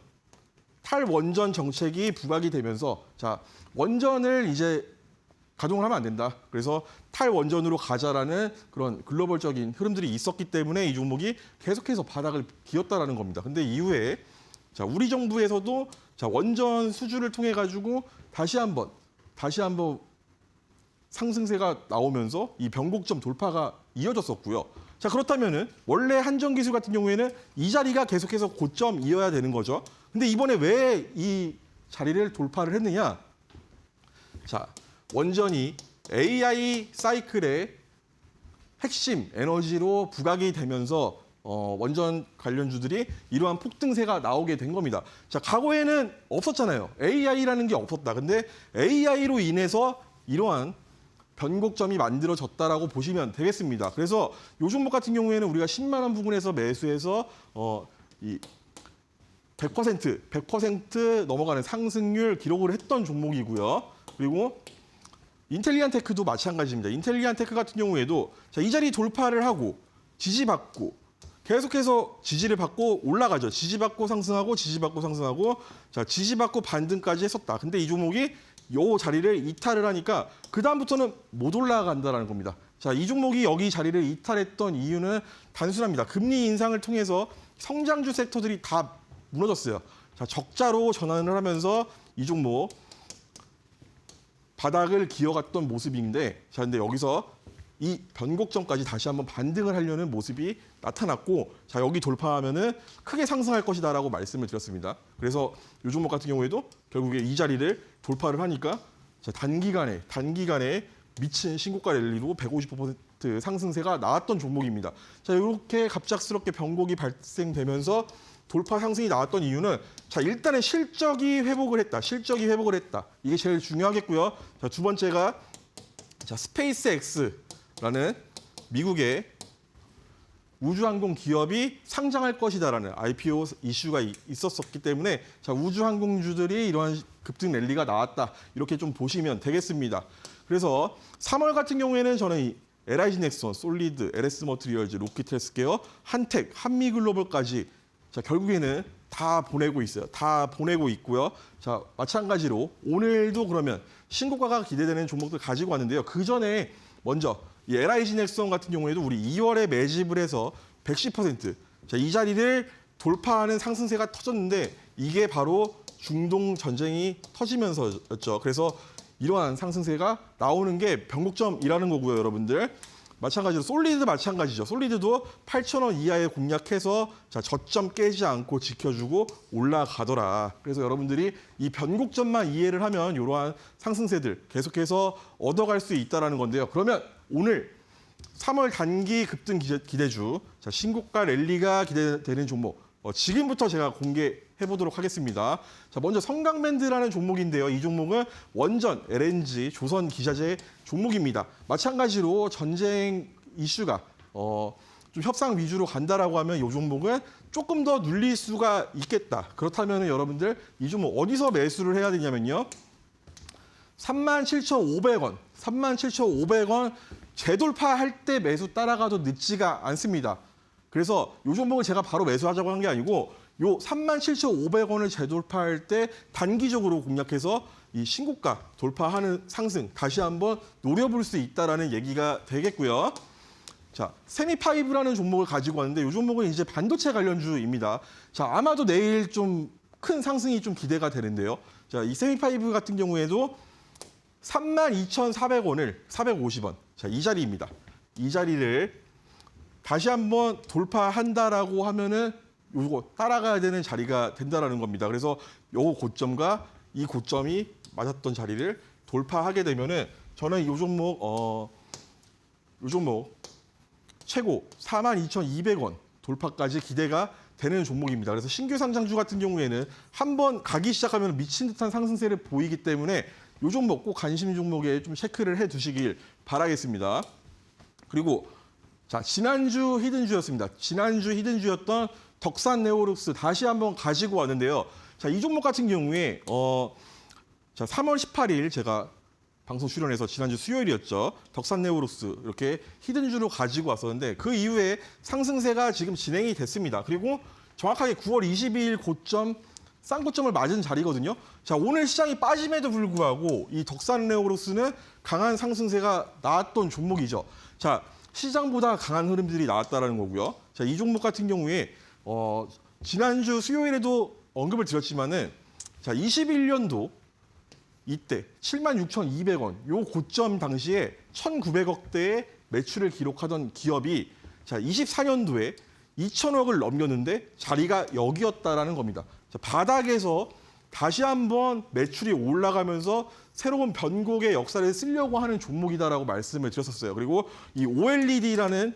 정책이 부각이 되면서 자, 원전을 이제 가동을 하면 안 된다. 그래서 탈원전으로 가자라는 그런 글로벌적인 흐름들이 있었기 때문에 이 종목이 계속해서 바닥을 기었다라는 겁니다. 근데 이후에 자, 우리 정부에서도 자, 원전 수주를 통해 가지고 다시 한번 상승세가 나오면서 이 변곡점 돌파가 이어졌었고요. 자, 그렇다면은 원래 한정기술 같은 경우에는 이 자리가 계속해서 고점이어야 되는 거죠. 근데 이번에 왜 이 자리를 돌파를 했느냐? 자, 원전이 AI 사이클의 핵심 에너지로 부각이 되면서 원전 관련주들이 이러한 폭등세가 나오게 된 겁니다. 자, 과거에는 없었잖아요. AI라는 게 없었다. 근데 AI로 인해서 이러한 변곡점이 만들어졌다라고 보시면 되겠습니다. 그래서 요 종목 같은 경우에는 우리가 10만 원 부근에서 매수해서 이 100% 넘어가는 상승률 기록을 했던 종목이고요. 그리고 인텔리안테크도 마찬가지입니다. 인텔리안테크 같은 경우에도 자, 이 자리 돌파를 하고 지지받고 계속해서 지지를 받고 올라가죠. 지지받고 상승하고 지지받고 상승하고 자, 지지받고 반등까지 했었다. 근데 이 종목이 요 자리를 이탈을 하니까 그 다음부터는 못 올라간다라는 겁니다. 자, 이 종목이 여기 자리를 이탈했던 이유는 단순합니다. 금리 인상을 통해서 성장주 섹터들이 다 무너졌어요. 자, 적자로 전환을 하면서 이 종목 바닥을 기어갔던 모습인데 자, 근데 여기서 이 변곡점까지 다시 한번 반등을 하려는 모습이 나타났고 자, 여기 돌파하면은 크게 상승할 것이다라고 말씀을 드렸습니다. 그래서 이 종목 같은 경우에도 결국에 이 자리를 돌파를 하니까 자, 단기간에 미친 신고가 랠리로 150% 상승세가 나왔던 종목입니다. 자, 이렇게 갑작스럽게 변곡이 발생되면서 돌파 상승이 나왔던 이유는 자, 일단은 실적이 회복을 했다. 이게 제일 중요하겠고요. 자, 두 번째가 자, 스페이스X라는 미국의 우주항공 기업이 상장할 것이다라는 IPO 이슈가 있었기 때문에 자, 우주항공주들이 이러한 급등 랠리가 나왔다. 이렇게 좀 보시면 되겠습니다. 그래서 3월 같은 경우에는 저는 이 LIG 넥슨, 솔리드, LS 머티리얼즈, 로키트 헬스케어, 한텍, 한미글로벌까지 자, 결국에는 다 보내고 있어요. 다 보내고 있고요. 자, 마찬가지로 오늘도 그러면 신고가가 기대되는 종목들 가지고 왔는데요. 그 전에 먼저 이 LIG 넥슨 같은 경우에도 우리 2월에 매집을 해서 110%, 자, 이 자리를 돌파하는 상승세가 터졌는데 이게 바로 중동 전쟁이 터지면서였죠. 그래서 이러한 상승세가 나오는 게 변곡점이라는 거고요, 여러분들. 마찬가지로 솔리드 마찬가지죠. 솔리드도 8,000원 이하에 공략해서 자, 저점 깨지 않고 지켜주고 올라가더라. 그래서 여러분들이 이 변곡점만 이해를 하면 이러한 상승세들 계속해서 얻어갈 수 있다는 건데요. 그러면 오늘 3월 단기 급등 기대주, 자, 신고가 랠리가 기대되는 종목 지금부터 제가 공개해 보도록 하겠습니다. 자, 먼저 성강밴드라는 종목인데요. 이 종목은 원전, LNG, 조선 기자재 종목입니다. 마찬가지로 전쟁 이슈가 좀 협상 위주로 간다라고 하면 이 종목은 조금 더 눌릴 수가 있겠다. 그렇다면 여러분들 이 종목 어디서 매수를 해야 되냐면요. 37,500원, 37,500원 재돌파할 때 매수 따라가도 늦지가 않습니다. 그래서 이 종목을 제가 바로 매수하자고 한 게 아니고 요 37,500원을 재돌파할 때 단기적으로 공략해서 이 신고가 돌파하는 상승 다시 한번 노려볼 수 있다라는 얘기가 되겠고요. 자, 세미파이브라는 종목을 가지고 왔는데 이 종목은 이제 반도체 관련주입니다. 자, 아마도 내일 좀 큰 상승이 좀 기대가 되는데요. 자, 이 세미파이브 같은 경우에도 32,400원을 450원. 자, 이 자리입니다. 이 자리를 다시 한번 돌파한다라고 하면은 요거 따라가야 되는 자리가 된다라는 겁니다. 그래서 요 고점과 이 고점이 맞았던 자리를 돌파하게 되면은 저는 요 종목 최고 42,200원 돌파까지 기대가 되는 종목입니다. 그래서 신규 상장주 같은 경우에는 한번 가기 시작하면 미친 듯한 상승세를 보이기 때문에 요 종목 꼭 관심 종목에 좀 체크를 해 두시길 바라겠습니다. 그리고 자, 지난주 히든주였습니다. 지난주 히든주였던 덕산 네오룩스 다시 한번 가지고 왔는데요. 자, 이 종목 같은 경우에 자, 3월 18일 제가 방송 출연해서 지난주 수요일이었죠. 덕산 네오룩스 이렇게 히든주로 가지고 왔었는데 그 이후에 상승세가 지금 진행이 됐습니다. 그리고 정확하게 9월 22일 고점 쌍고점을 맞은 자리거든요. 자, 오늘 시장이 빠짐에도 불구하고 이 덕산 네오룩스는 강한 상승세가 나왔던 종목이죠. 자, 시장보다 강한 흐름들이 나왔다는 거고요. 자, 이 종목 같은 경우에 지난주 수요일에도 언급을 드렸지만은 자, 21년도 이때 76,200원 요 고점 당시에 1,900억대의 매출을 기록하던 기업이 자, 24년도에 2,000억을 넘겼는데 자리가 여기였다라는 겁니다. 자, 바닥에서 다시 한번 매출이 올라가면서 새로운 변곡의 역사를 쓰려고 하는 종목이다라고 말씀을 드렸었어요. 그리고 이 OLED라는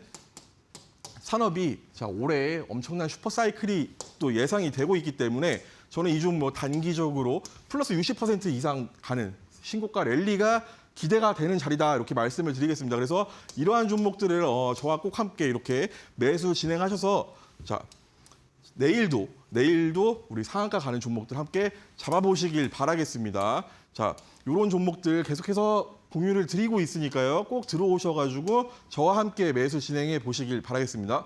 산업이 자, 올해 엄청난 슈퍼사이클이 또 예상이 되고 있기 때문에 저는 이 종목 단기적으로 플러스 60% 이상 가는 신고가 랠리가 기대가 되는 자리다 이렇게 말씀을 드리겠습니다. 그래서 이러한 종목들을 저와 꼭 함께 이렇게 매수 진행하셔서 자, 내일도 우리 상한가 가는 종목들 함께 잡아보시길 바라겠습니다. 자, 이런 종목들 계속해서 공유를 드리고 있으니까요. 꼭 들어오셔가지고 저와 함께 매수 진행해 보시길 바라겠습니다.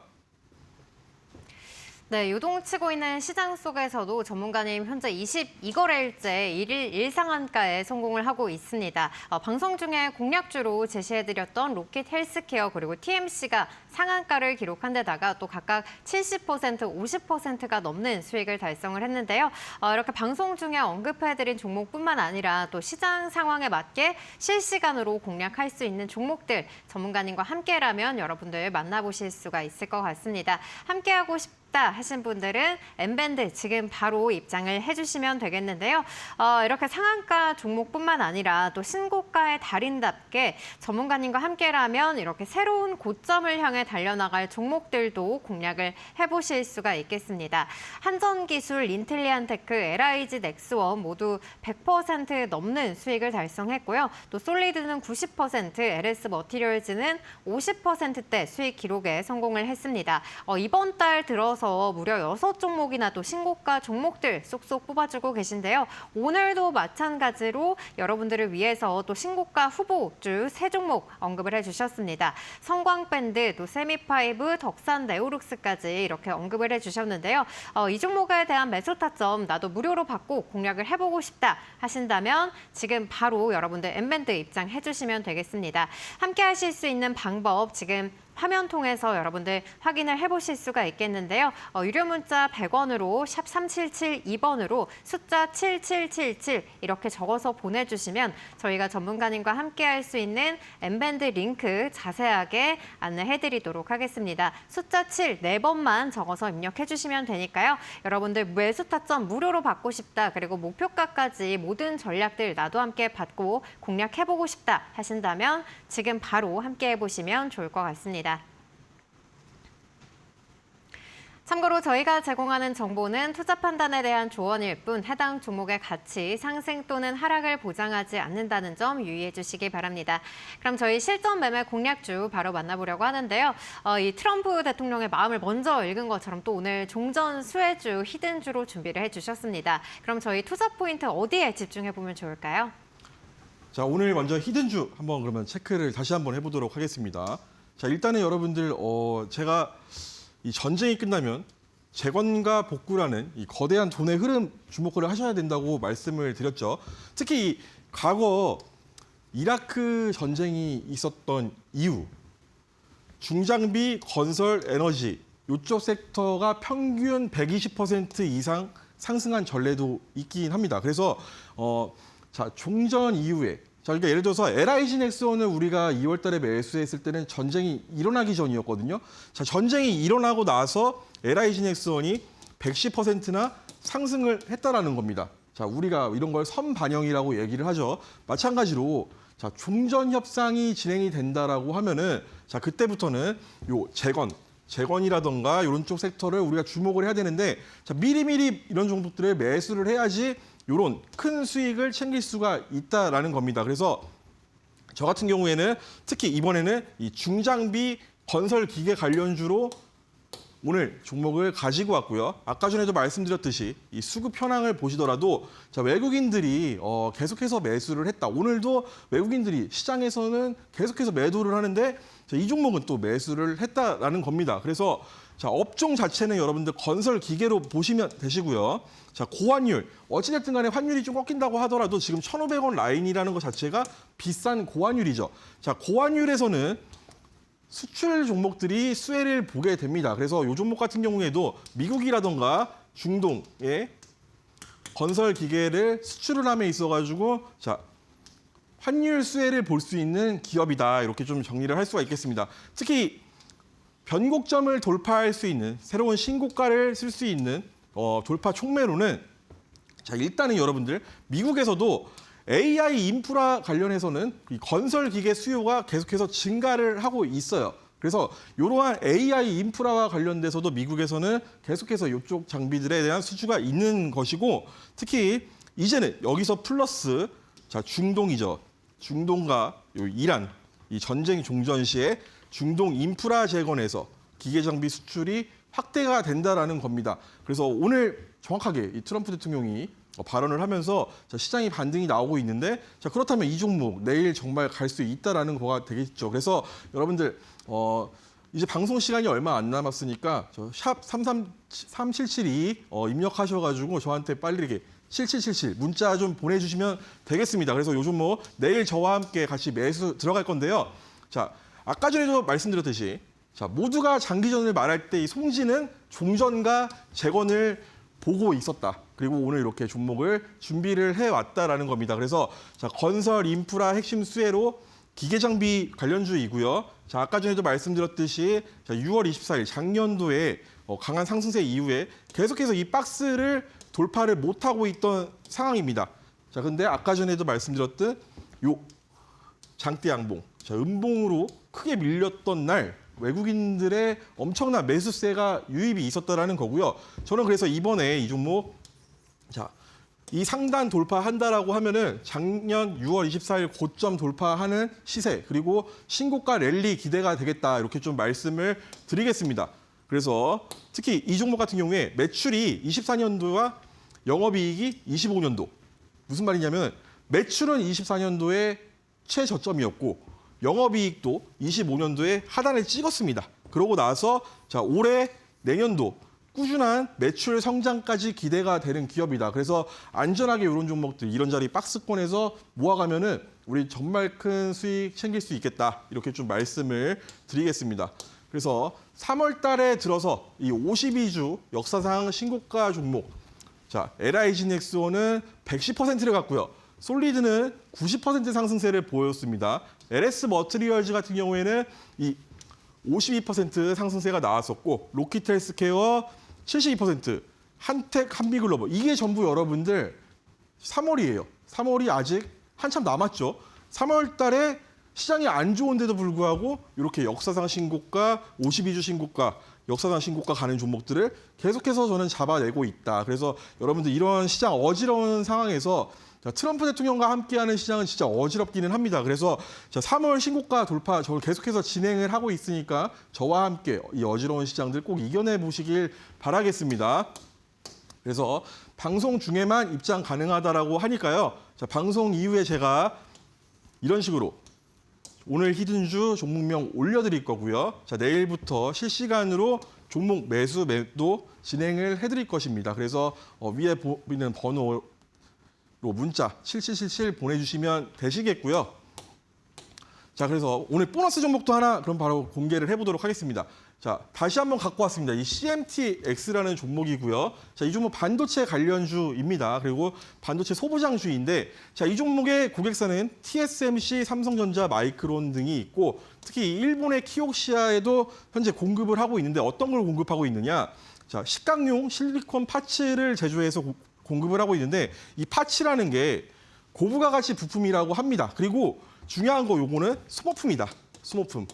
네, 요동치고 있는 시장 속에서도 전문가님 현재 22거래일째 일일 일상한가에 성공을 하고 있습니다. 방송 중에 공략주로 제시해드렸던 로킷 헬스케어 그리고 TMC가 상한가를 기록한 데다가 또 각각 70%, 50%가 넘는 수익을 달성을 했는데요. 이렇게 방송 중에 언급해드린 종목뿐만 아니라 또 시장 상황에 맞게 실시간으로 공략할 수 있는 종목들 전문가님과 함께라면 여러분들 만나보실 수가 있을 것 같습니다. 함께하고 싶다 하신 분들은 N밴드 지금 바로 입장을 해주시면 되겠는데요. 이렇게 상한가 종목뿐만 아니라 또 신고가의 달인답게 전문가님과 함께라면 이렇게 새로운 고점을 향해 달려나갈 종목들도 공략을 해보실 수가 있겠습니다. 한전기술, 인텔리안테크, LIG 넥스원 모두 100% 넘는 수익을 달성했고요. 또 솔리드는 90%, LS 머티리얼즈는 50%대 수익 기록에 성공을 했습니다. 이번 달 들어서 무려 6종목이나 또 신고가 종목들 쏙쏙 뽑아주고 계신데요. 오늘도 마찬가지로 여러분들을 위해서 또 신고가 후보주 3종목 언급을 해주셨습니다. 성광밴드, 또 세미파이브, 덕산 네오룩스까지 이렇게 언급을 해주셨는데요. 이 종목에 대한 매수 타점 나도 무료로 받고 공략을 해보고 싶다 하신다면 지금 바로 여러분들 N밴드 입장해주시면 되겠습니다. 함께 하실 수 있는 방법 지금 화면 통해서 여러분들 확인을 해보실 수가 있겠는데요. 유료 문자 100원으로 샵 3772번으로 숫자 7777 이렇게 적어서 보내주시면 저희가 전문가님과 함께 할 수 있는 N밴드 링크 자세하게 안내해드리도록 하겠습니다. 숫자 7 4번만 적어서 입력해주시면 되니까요. 여러분들 매수 타점 무료로 받고 싶다. 그리고 목표가까지 모든 전략들 나도 함께 받고 공략해보고 싶다 하신다면 지금 바로 함께 해보시면 좋을 것 같습니다. 참고로 저희가 제공하는 정보는 투자 판단에 대한 조언일 뿐 해당 종목의 가치, 상승 또는 하락을 보장하지 않는다는 점 유의해 주시기 바랍니다. 그럼 저희 실전 매매 공략주 바로 만나보려고 하는데요. 이 트럼프 대통령의 마음을 먼저 읽은 것처럼 또 오늘 종전 수혜주, 히든주로 준비를 해주셨습니다. 그럼 저희 투자 포인트 어디에 집중해보면 좋을까요? 자, 오늘 먼저 히든주 한번 그러면 체크를 다시 한번 해보도록 하겠습니다. 자, 일단은 여러분들 제가 이 전쟁이 끝나면 재건과 복구라는 이 거대한 돈의 흐름 주목을 하셔야 된다고 말씀을 드렸죠. 특히 이 과거 이라크 전쟁이 있었던 이후 중장비, 건설, 에너지 이쪽 섹터가 평균 120% 이상 상승한 전례도 있긴 합니다. 그래서 자, 종전 이후에 그러니까 예를 들어서 LIG 넥스원을 우리가 2월 달에 매수했을 때는 전쟁이 일어나기 전이었거든요. 자, 전쟁이 일어나고 나서 LIG 넥스원이 110%나 상승을 했다라는 겁니다. 자, 우리가 이런 걸 선반영이라고 얘기를 하죠. 마찬가지로 자, 종전 협상이 진행이 된다라고 하면은 자, 그때부터는 요 재건이라던가 이런 쪽 섹터를 우리가 주목을 해야 되는데 자, 미리미리 이런 종목들을 매수를 해야지 이런 큰 수익을 챙길 수가 있다라는 겁니다. 그래서 저 같은 경우에는 특히 이번에는 이 중장비 건설 기계 관련주로 오늘 종목을 가지고 왔고요. 아까 전에도 말씀드렸듯이 이 수급 현황을 보시더라도 자, 외국인들이 계속해서 매수를 했다. 오늘도 외국인들이 시장에서는 계속해서 매도를 하는데 자, 이 종목은 또 매수를 했다라는 겁니다. 그래서 자, 업종 자체는 여러분들 건설 기계로 보시면 되시고요. 자, 고환율. 어찌됐든 간에 환율이 좀 꺾인다고 하더라도 지금 1,500원 라인이라는 것 자체가 비싼 고환율이죠. 자, 고환율에서는 수출 종목들이 수혜를 보게 됩니다. 그래서 이 종목 같은 경우에도 미국이라던가 중동에 건설 기계를 수출을 함에 있어가지고 자, 환율 수혜를 볼 수 있는 기업이다. 이렇게 좀 정리를 할 수가 있겠습니다. 특히 변곡점을 돌파할 수 있는 새로운 신고가를 쓸 수 있는 돌파 촉매로는 자, 일단은 여러분들 미국에서도 AI 인프라 관련해서는 이 건설 기계 수요가 계속해서 증가를 하고 있어요. 그래서 이러한 AI 인프라와 관련돼서도 미국에서는 계속해서 이쪽 장비들에 대한 수주가 있는 것이고 특히 이제는 여기서 플러스 자, 중동이죠. 중동과 이란 이 전쟁 종전 시에 중동 인프라 재건에서 기계 장비 수출이 확대가 된다라는 겁니다. 그래서 오늘 정확하게 이 트럼프 대통령이 발언을 하면서 자, 시장이 반등이 나오고 있는데 자, 그렇다면 이 종목 내일 정말 갈 수 있다라는 거가 되겠죠. 그래서 여러분들 이제 방송 시간이 얼마 안 남았으니까 샵 3772 입력하셔가지고 저한테 빨리 이렇게 7777 문자 좀 보내주시면 되겠습니다. 그래서 요 종목 내일 저와 함께 같이 매수 들어갈 건데요. 자, 아까 전에도 말씀드렸듯이 자, 모두가 장기전을 말할 때 이 송진은 종전과 재건을 보고 있었다. 그리고 오늘 이렇게 종목을 준비를 해왔다라는 겁니다. 그래서 자, 건설 인프라 핵심 수혜로 기계장비 관련주이고요. 자, 아까 전에도 말씀드렸듯이 자, 6월 24일 작년도에 강한 상승세 이후에 계속해서 이 박스를 돌파를 못하고 있던 상황입니다. 자, 근데 아까 전에도 말씀드렸던 요 장대 양봉, 자, 음봉으로 크게 밀렸던 날 외국인들의 엄청난 매수세가 유입이 있었다라는 거고요. 저는 그래서 이번에 이 종목 자, 이 상단 돌파한다라고 하면은 작년 6월 24일 고점 돌파하는 시세 그리고 신고가 랠리 기대가 되겠다 이렇게 좀 말씀을 드리겠습니다. 그래서 특히 이 종목 같은 경우에 매출이 24년도와 영업이익이 25년도 무슨 말이냐면 매출은 24년도에 최저점이었고 영업이익도 25년도에 하단을 찍었습니다. 그러고 나서 자 올해 내년도 꾸준한 매출 성장까지 기대가 되는 기업이다. 그래서 안전하게 이런 종목들 이런 자리 박스권에서 모아가면은 우리 정말 큰 수익 챙길 수 있겠다. 이렇게 좀 말씀을 드리겠습니다. 그래서 3월 달에 들어서 이 52주 역사상 신고가 종목 자 LIG 넥스원은 110%를 갔고요. 솔리드는 90% 상승세를 보였습니다. LS 머티리얼즈 같은 경우에는 이 52% 상승세가 나왔었고 로키트 헬스케어 72%, 한택, 한미글로벌 이게 전부 여러분들 3월이에요. 3월이 아직 한참 남았죠. 3월 달에 시장이 안 좋은데도 불구하고 이렇게 역사상 신고가, 52주 신고가, 역사상 신고가 가는 종목들을 계속해서 저는 잡아내고 있다. 그래서 여러분들 이런 시장 어지러운 상황에서 자, 트럼프 대통령과 함께하는 시장은 진짜 어지럽기는 합니다. 그래서 자, 3월 신고가 돌파 저를 계속해서 진행을 하고 있으니까 저와 함께 이 어지러운 시장들 꼭 이겨내 보시길 바라겠습니다. 그래서 방송 중에만 입장 가능하다라고 하니까요. 자, 방송 이후에 제가 이런 식으로 오늘 히든주 종목명 올려드릴 거고요. 자, 내일부터 실시간으로 종목 매수 매도 진행을 해드릴 것입니다. 그래서 위에 보이는 번호 문자 7777 보내주시면 되시겠고요. 자, 그래서 오늘 보너스 종목도 하나 그럼 바로 공개를 해보도록 하겠습니다. 자, 다시 한번 갖고 왔습니다. 이 CMTX라는 종목이고요. 자, 이 종목 반도체 관련주입니다. 그리고 반도체 소부장주인데, 자, 이 종목의 고객사는 TSMC, 삼성전자, 마이크론 등이 있고, 특히 일본의 키옥시아에도 현재 공급을 하고 있는데 어떤 걸 공급하고 있느냐? 자, 식각용 실리콘 파츠를 제조해서 공급을 하고 있는데 이 파츠라는 게 고부가 가치 부품이라고 합니다. 그리고 중요한 거 요거는 소모품이다. 소모품.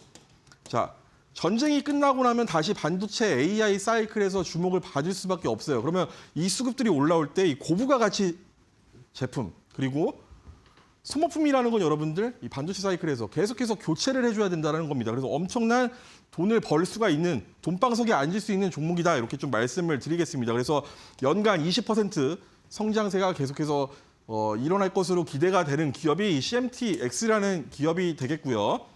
자, 전쟁이 끝나고 나면 다시 반도체 AI 사이클에서 주목을 받을 수밖에 없어요. 그러면 이 수급들이 올라올 때 이 고부가 가치 제품 그리고 소모품이라는 건 여러분들 이 반도체 사이클에서 계속해서 교체를 해줘야 된다는 겁니다. 그래서 엄청난 돈을 벌 수가 있는 돈방석에 앉을 수 있는 종목이다 이렇게 좀 말씀을 드리겠습니다. 그래서 연간 20% 성장세가 계속해서 일어날 것으로 기대가 되는 기업이 이 CMTX라는 기업이 되겠고요.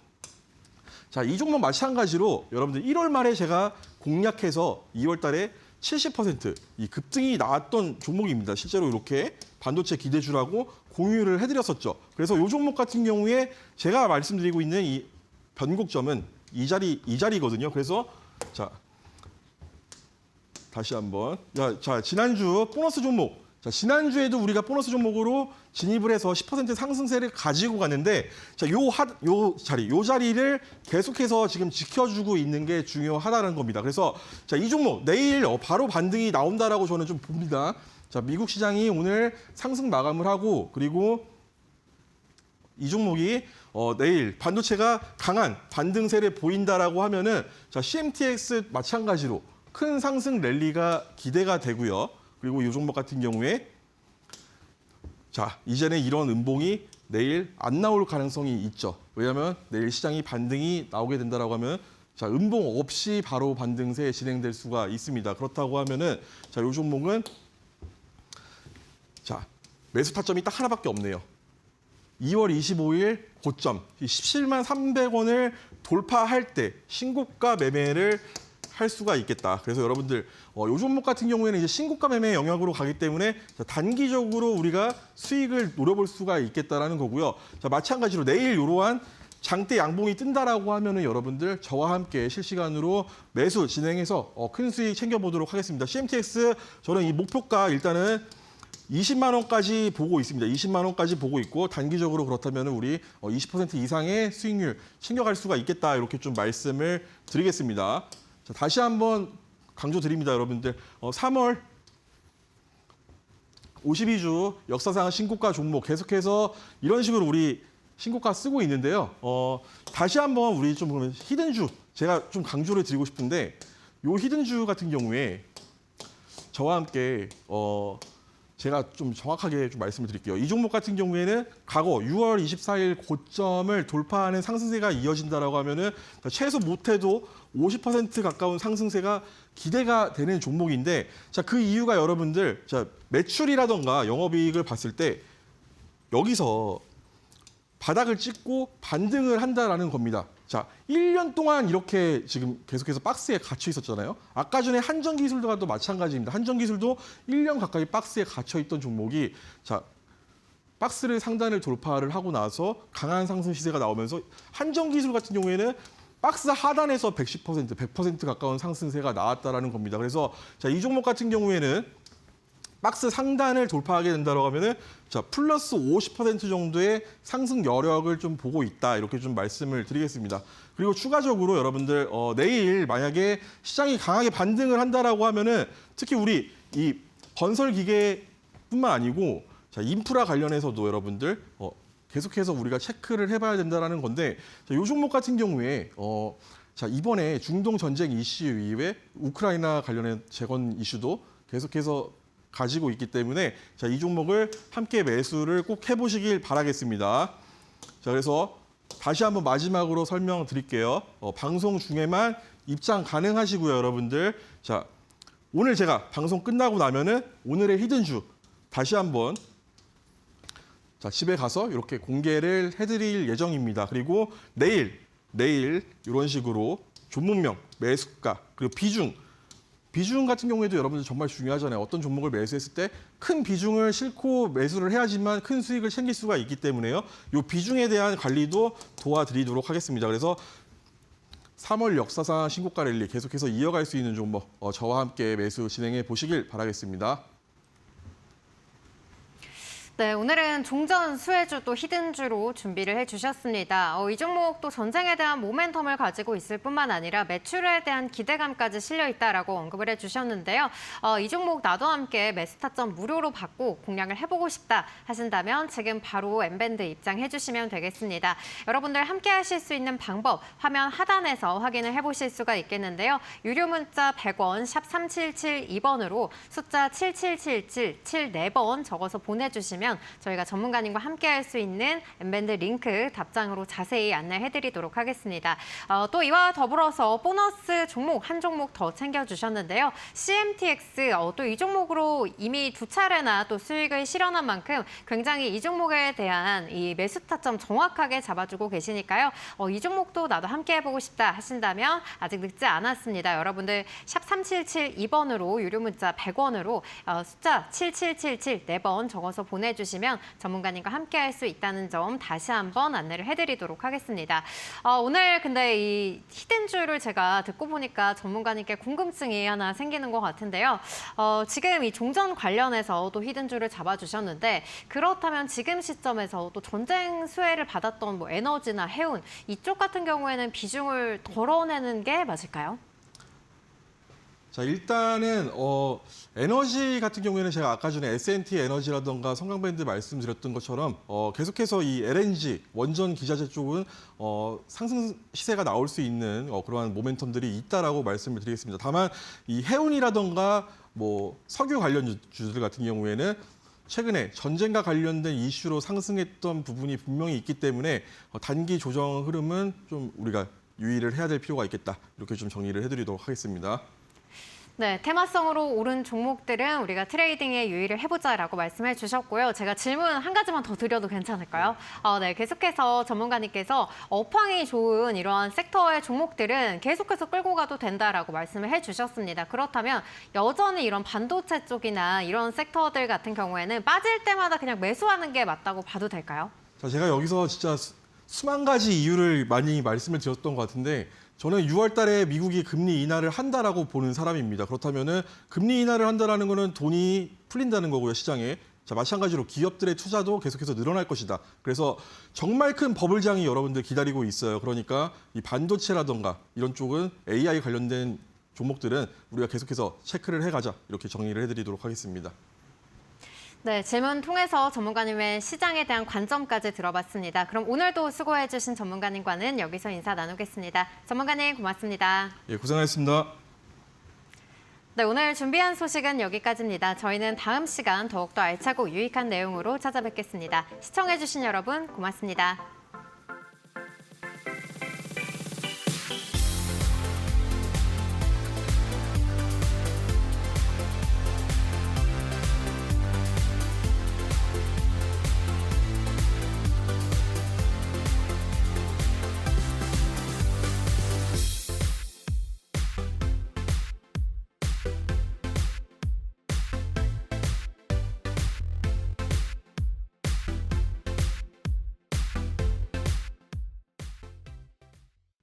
자, 이 종목 마찬가지로 여러분들 1월 말에 제가 공략해서 2월 달에 70%이 급등이 나왔던 종목입니다. 실제로 이렇게 반도체 기대주라고 공유를 해드렸었죠. 그래서 이 종목 같은 경우에 제가 말씀드리고 있는 이 변곡점은 이 자리거든요. 그래서 자 다시 한번 자 지난주 보너스 종목 자 지난주에도 우리가 보너스 종목으로 진입을 해서 10% 상승세를 가지고 갔는데 자 요 자리를 계속해서 지금 지켜주고 있는 게 중요하다는 겁니다. 그래서 자 이 종목 내일 바로 반등이 나온다라고 저는 좀 봅니다. 자 미국 시장이 오늘 상승 마감을 하고 그리고 이 종목이 내일 반도체가 강한 반등세를 보인다라고 하면은 자 CMTX 마찬가지로 큰 상승 랠리가 기대가 되고요. 그리고 이 종목 같은 경우에 자 이제는 이런 음봉이 내일 안 나올 가능성이 있죠. 왜냐하면 내일 시장이 반등이 나오게 된다라고 하면 자 음봉 없이 바로 반등세 진행될 수가 있습니다. 그렇다고 하면은 자 이 종목은 자 매수 타점이 딱 하나밖에 없네요. 2월 25일 고점 17만 300원을 돌파할 때 신고가 매매를 할 수가 있겠다. 그래서 여러분들 요 종목 같은 경우에는 이제 신고가 매매 영역으로 가기 때문에 단기적으로 우리가 수익을 노려볼 수가 있겠다라는 거고요. 자, 마찬가지로 내일 이러한 장대 양봉이 뜬다라고 하면은 여러분들 저와 함께 실시간으로 매수 진행해서 큰 수익 챙겨보도록 하겠습니다. CMTX 저는 이 목표가 일단은 20만 원까지 보고 있습니다. 20만 원까지 보고 있고 단기적으로 그렇다면 우리 20% 이상의 수익률 챙겨갈 수가 있겠다 이렇게 좀 말씀을 드리겠습니다. 자, 다시 한번 강조드립니다, 여러분들. 3월 52주 역사상 신고가 종목 계속해서 이런 식으로 우리 신고가 쓰고 있는데요. 다시 한번 우리 좀 보면 히든주 제가 좀 강조를 드리고 싶은데 요 히든주 같은 경우에 저와 함께 제가 좀 정확하게 좀 말씀을 드릴게요. 이 종목 같은 경우에는 과거 6월 24일 고점을 돌파하는 상승세가 이어진다라고 하면은 최소 못해도 50% 가까운 상승세가 기대가 되는 종목인데, 자, 그 이유가 여러분들, 자, 매출이라던가 영업이익을 봤을 때 여기서 바닥을 찍고 반등을 한다라는 겁니다. 자, 1년 동안 이렇게 지금 계속해서 박스에 갇혀 있었잖아요. 아까 전에 한전기술과도 마찬가지입니다. 한전기술도 1년 가까이 박스에 갇혀 있던 종목이 자, 박스를 상단을 돌파를 하고 나서 강한 상승 시세가 나오면서 한전기술 같은 경우에는 박스 하단에서 100% 가까운 상승세가 나왔다라는 겁니다. 그래서 자, 이 종목 같은 경우에는 박스 상단을 돌파하게 된다고 하면은 자, 플러스 50% 정도의 상승 여력을 좀 보고 있다. 이렇게 좀 말씀을 드리겠습니다. 그리고 추가적으로 여러분들 내일 만약에 시장이 강하게 반등을 한다라고 하면은 특히 우리 이 건설 기계뿐만 아니고 자, 인프라 관련해서도 여러분들 계속해서 우리가 체크를 해봐야 된다라는 건데, 자, 이 종목 같은 경우에 자, 이번에 중동 전쟁 이슈 이후에 우크라이나 관련된 재건 이슈도 계속해서 가지고 있기 때문에 자, 이 종목을 함께 매수를 꼭 해보시길 바라겠습니다. 자, 그래서 다시 한번 마지막으로 설명드릴게요. 방송 중에만 입장 가능하시고요, 여러분들. 자, 오늘 제가 방송 끝나고 나면은 오늘의 히든주 다시 한번 자, 집에 가서 이렇게 공개를 해드릴 예정입니다. 그리고 내일 이런 식으로 종목명, 매수가, 그리고 비중 같은 경우에도 여러분들 정말 중요하잖아요. 어떤 종목을 매수했을 때 큰 비중을 싣고 매수를 해야지만 큰 수익을 챙길 수가 있기 때문에요. 이 비중에 대한 관리도 도와드리도록 하겠습니다. 그래서 3월 역사상 신고가 랠리 계속해서 이어갈 수 있는 종목 저와 함께 매수 진행해 보시길 바라겠습니다. 네, 오늘은 종전 수혜주 또 히든주로 준비를 해주셨습니다. 이 종목도 전쟁에 대한 모멘텀을 가지고 있을 뿐만 아니라 매출에 대한 기대감까지 실려 있다라고 언급을 해주셨는데요. 이 종목 나도 함께 매수 타점 무료로 받고 공략을 해보고 싶다 하신다면 지금 바로 엠밴드 입장해주시면 되겠습니다. 여러분들 함께 하실 수 있는 방법 화면 하단에서 확인을 해보실 수가 있겠는데요. 유료 문자 100원 샵 3772번으로 숫자 7777 74번 적어서 보내주시면 저희가 전문가님과 함께 할 수 있는 엠밴드 링크 답장으로 자세히 안내해드리도록 하겠습니다. 또 이와 더불어서 보너스 종목 한 종목 더 챙겨주셨는데요. CMTX 또 이 종목으로 이미 2차례나 또 수익을 실현한 만큼 굉장히 이 종목에 대한 이 매수 타점 정확하게 잡아주고 계시니까요. 이 종목도 나도 함께 해보고 싶다 하신다면 아직 늦지 않았습니다. 여러분들 샵 3772번으로 유료 문자 100원으로 숫자 7777 4번 적어서 보내주시면 전문가님과 함께 할 수 있다는 점 다시 한번 안내를 해드리도록 하겠습니다. 오늘 근데 이 히든주를 제가 듣고 보니까 전문가님께 궁금증이 하나 생기는 것 같은데요. 지금 이 종전 관련해서 또 히든주를 잡아주셨는데 그렇다면 지금 시점에서 또 전쟁 수혜를 받았던 뭐 에너지나 해운 이쪽 같은 경우에는 비중을 덜어내는 게 맞을까요? 자, 일단은 에너지 같은 경우에는 제가 아까 전에 S&T 에너지라던가 성강밴드 말씀드렸던 것처럼 계속해서 이 LNG 원전 기자재 쪽은 상승 시세가 나올 수 있는 그러한 모멘텀들이 있다라고 말씀을 드리겠습니다. 다만 이 해운이라던가 뭐 석유 관련 주들 같은 경우에는 최근에 전쟁과 관련된 이슈로 상승했던 부분이 분명히 있기 때문에 단기 조정 흐름은 좀 우리가 유의를 해야 될 필요가 있겠다. 이렇게 좀 정리를 해드리도록 하겠습니다. 네, 테마성으로 오른 종목들은 우리가 트레이딩에 유의를 해보자라고 말씀해 주셨고요. 제가 질문 한 가지만 더 드려도 괜찮을까요? 네, 계속해서 전문가님께서 업황이 좋은 이러한 섹터의 종목들은 계속해서 끌고 가도 된다라고 말씀을 해주셨습니다. 그렇다면 여전히 이런 반도체 쪽이나 이런 섹터들 같은 경우에는 빠질 때마다 그냥 매수하는 게 맞다고 봐도 될까요? 자, 제가 여기서 진짜 수만 가지 이유를 많이 말씀을 드렸던 것 같은데 저는 6월 달에 미국이 금리 인하를 한다라고 보는 사람입니다. 그렇다면은 금리 인하를 한다라는 거는 돈이 풀린다는 거고요, 시장에. 자, 마찬가지로 기업들의 투자도 계속해서 늘어날 것이다. 그래서 정말 큰 버블장이 여러분들 기다리고 있어요. 그러니까 이 반도체라던가 이런 쪽은 AI 관련된 종목들은 우리가 계속해서 체크를 해가자. 이렇게 정리를 해드리도록 하겠습니다. 네, 질문 통해서 전문가님의 시장에 대한 관점까지 들어봤습니다. 그럼 오늘도 수고해주신 전문가님과는 여기서 인사 나누겠습니다. 전문가님 고맙습니다. 예, 고생하셨습니다. 네, 오늘 준비한 소식은 여기까지입니다. 저희는 다음 시간 더욱더 알차고 유익한 내용으로 찾아뵙겠습니다. 시청해주신 여러분 고맙습니다.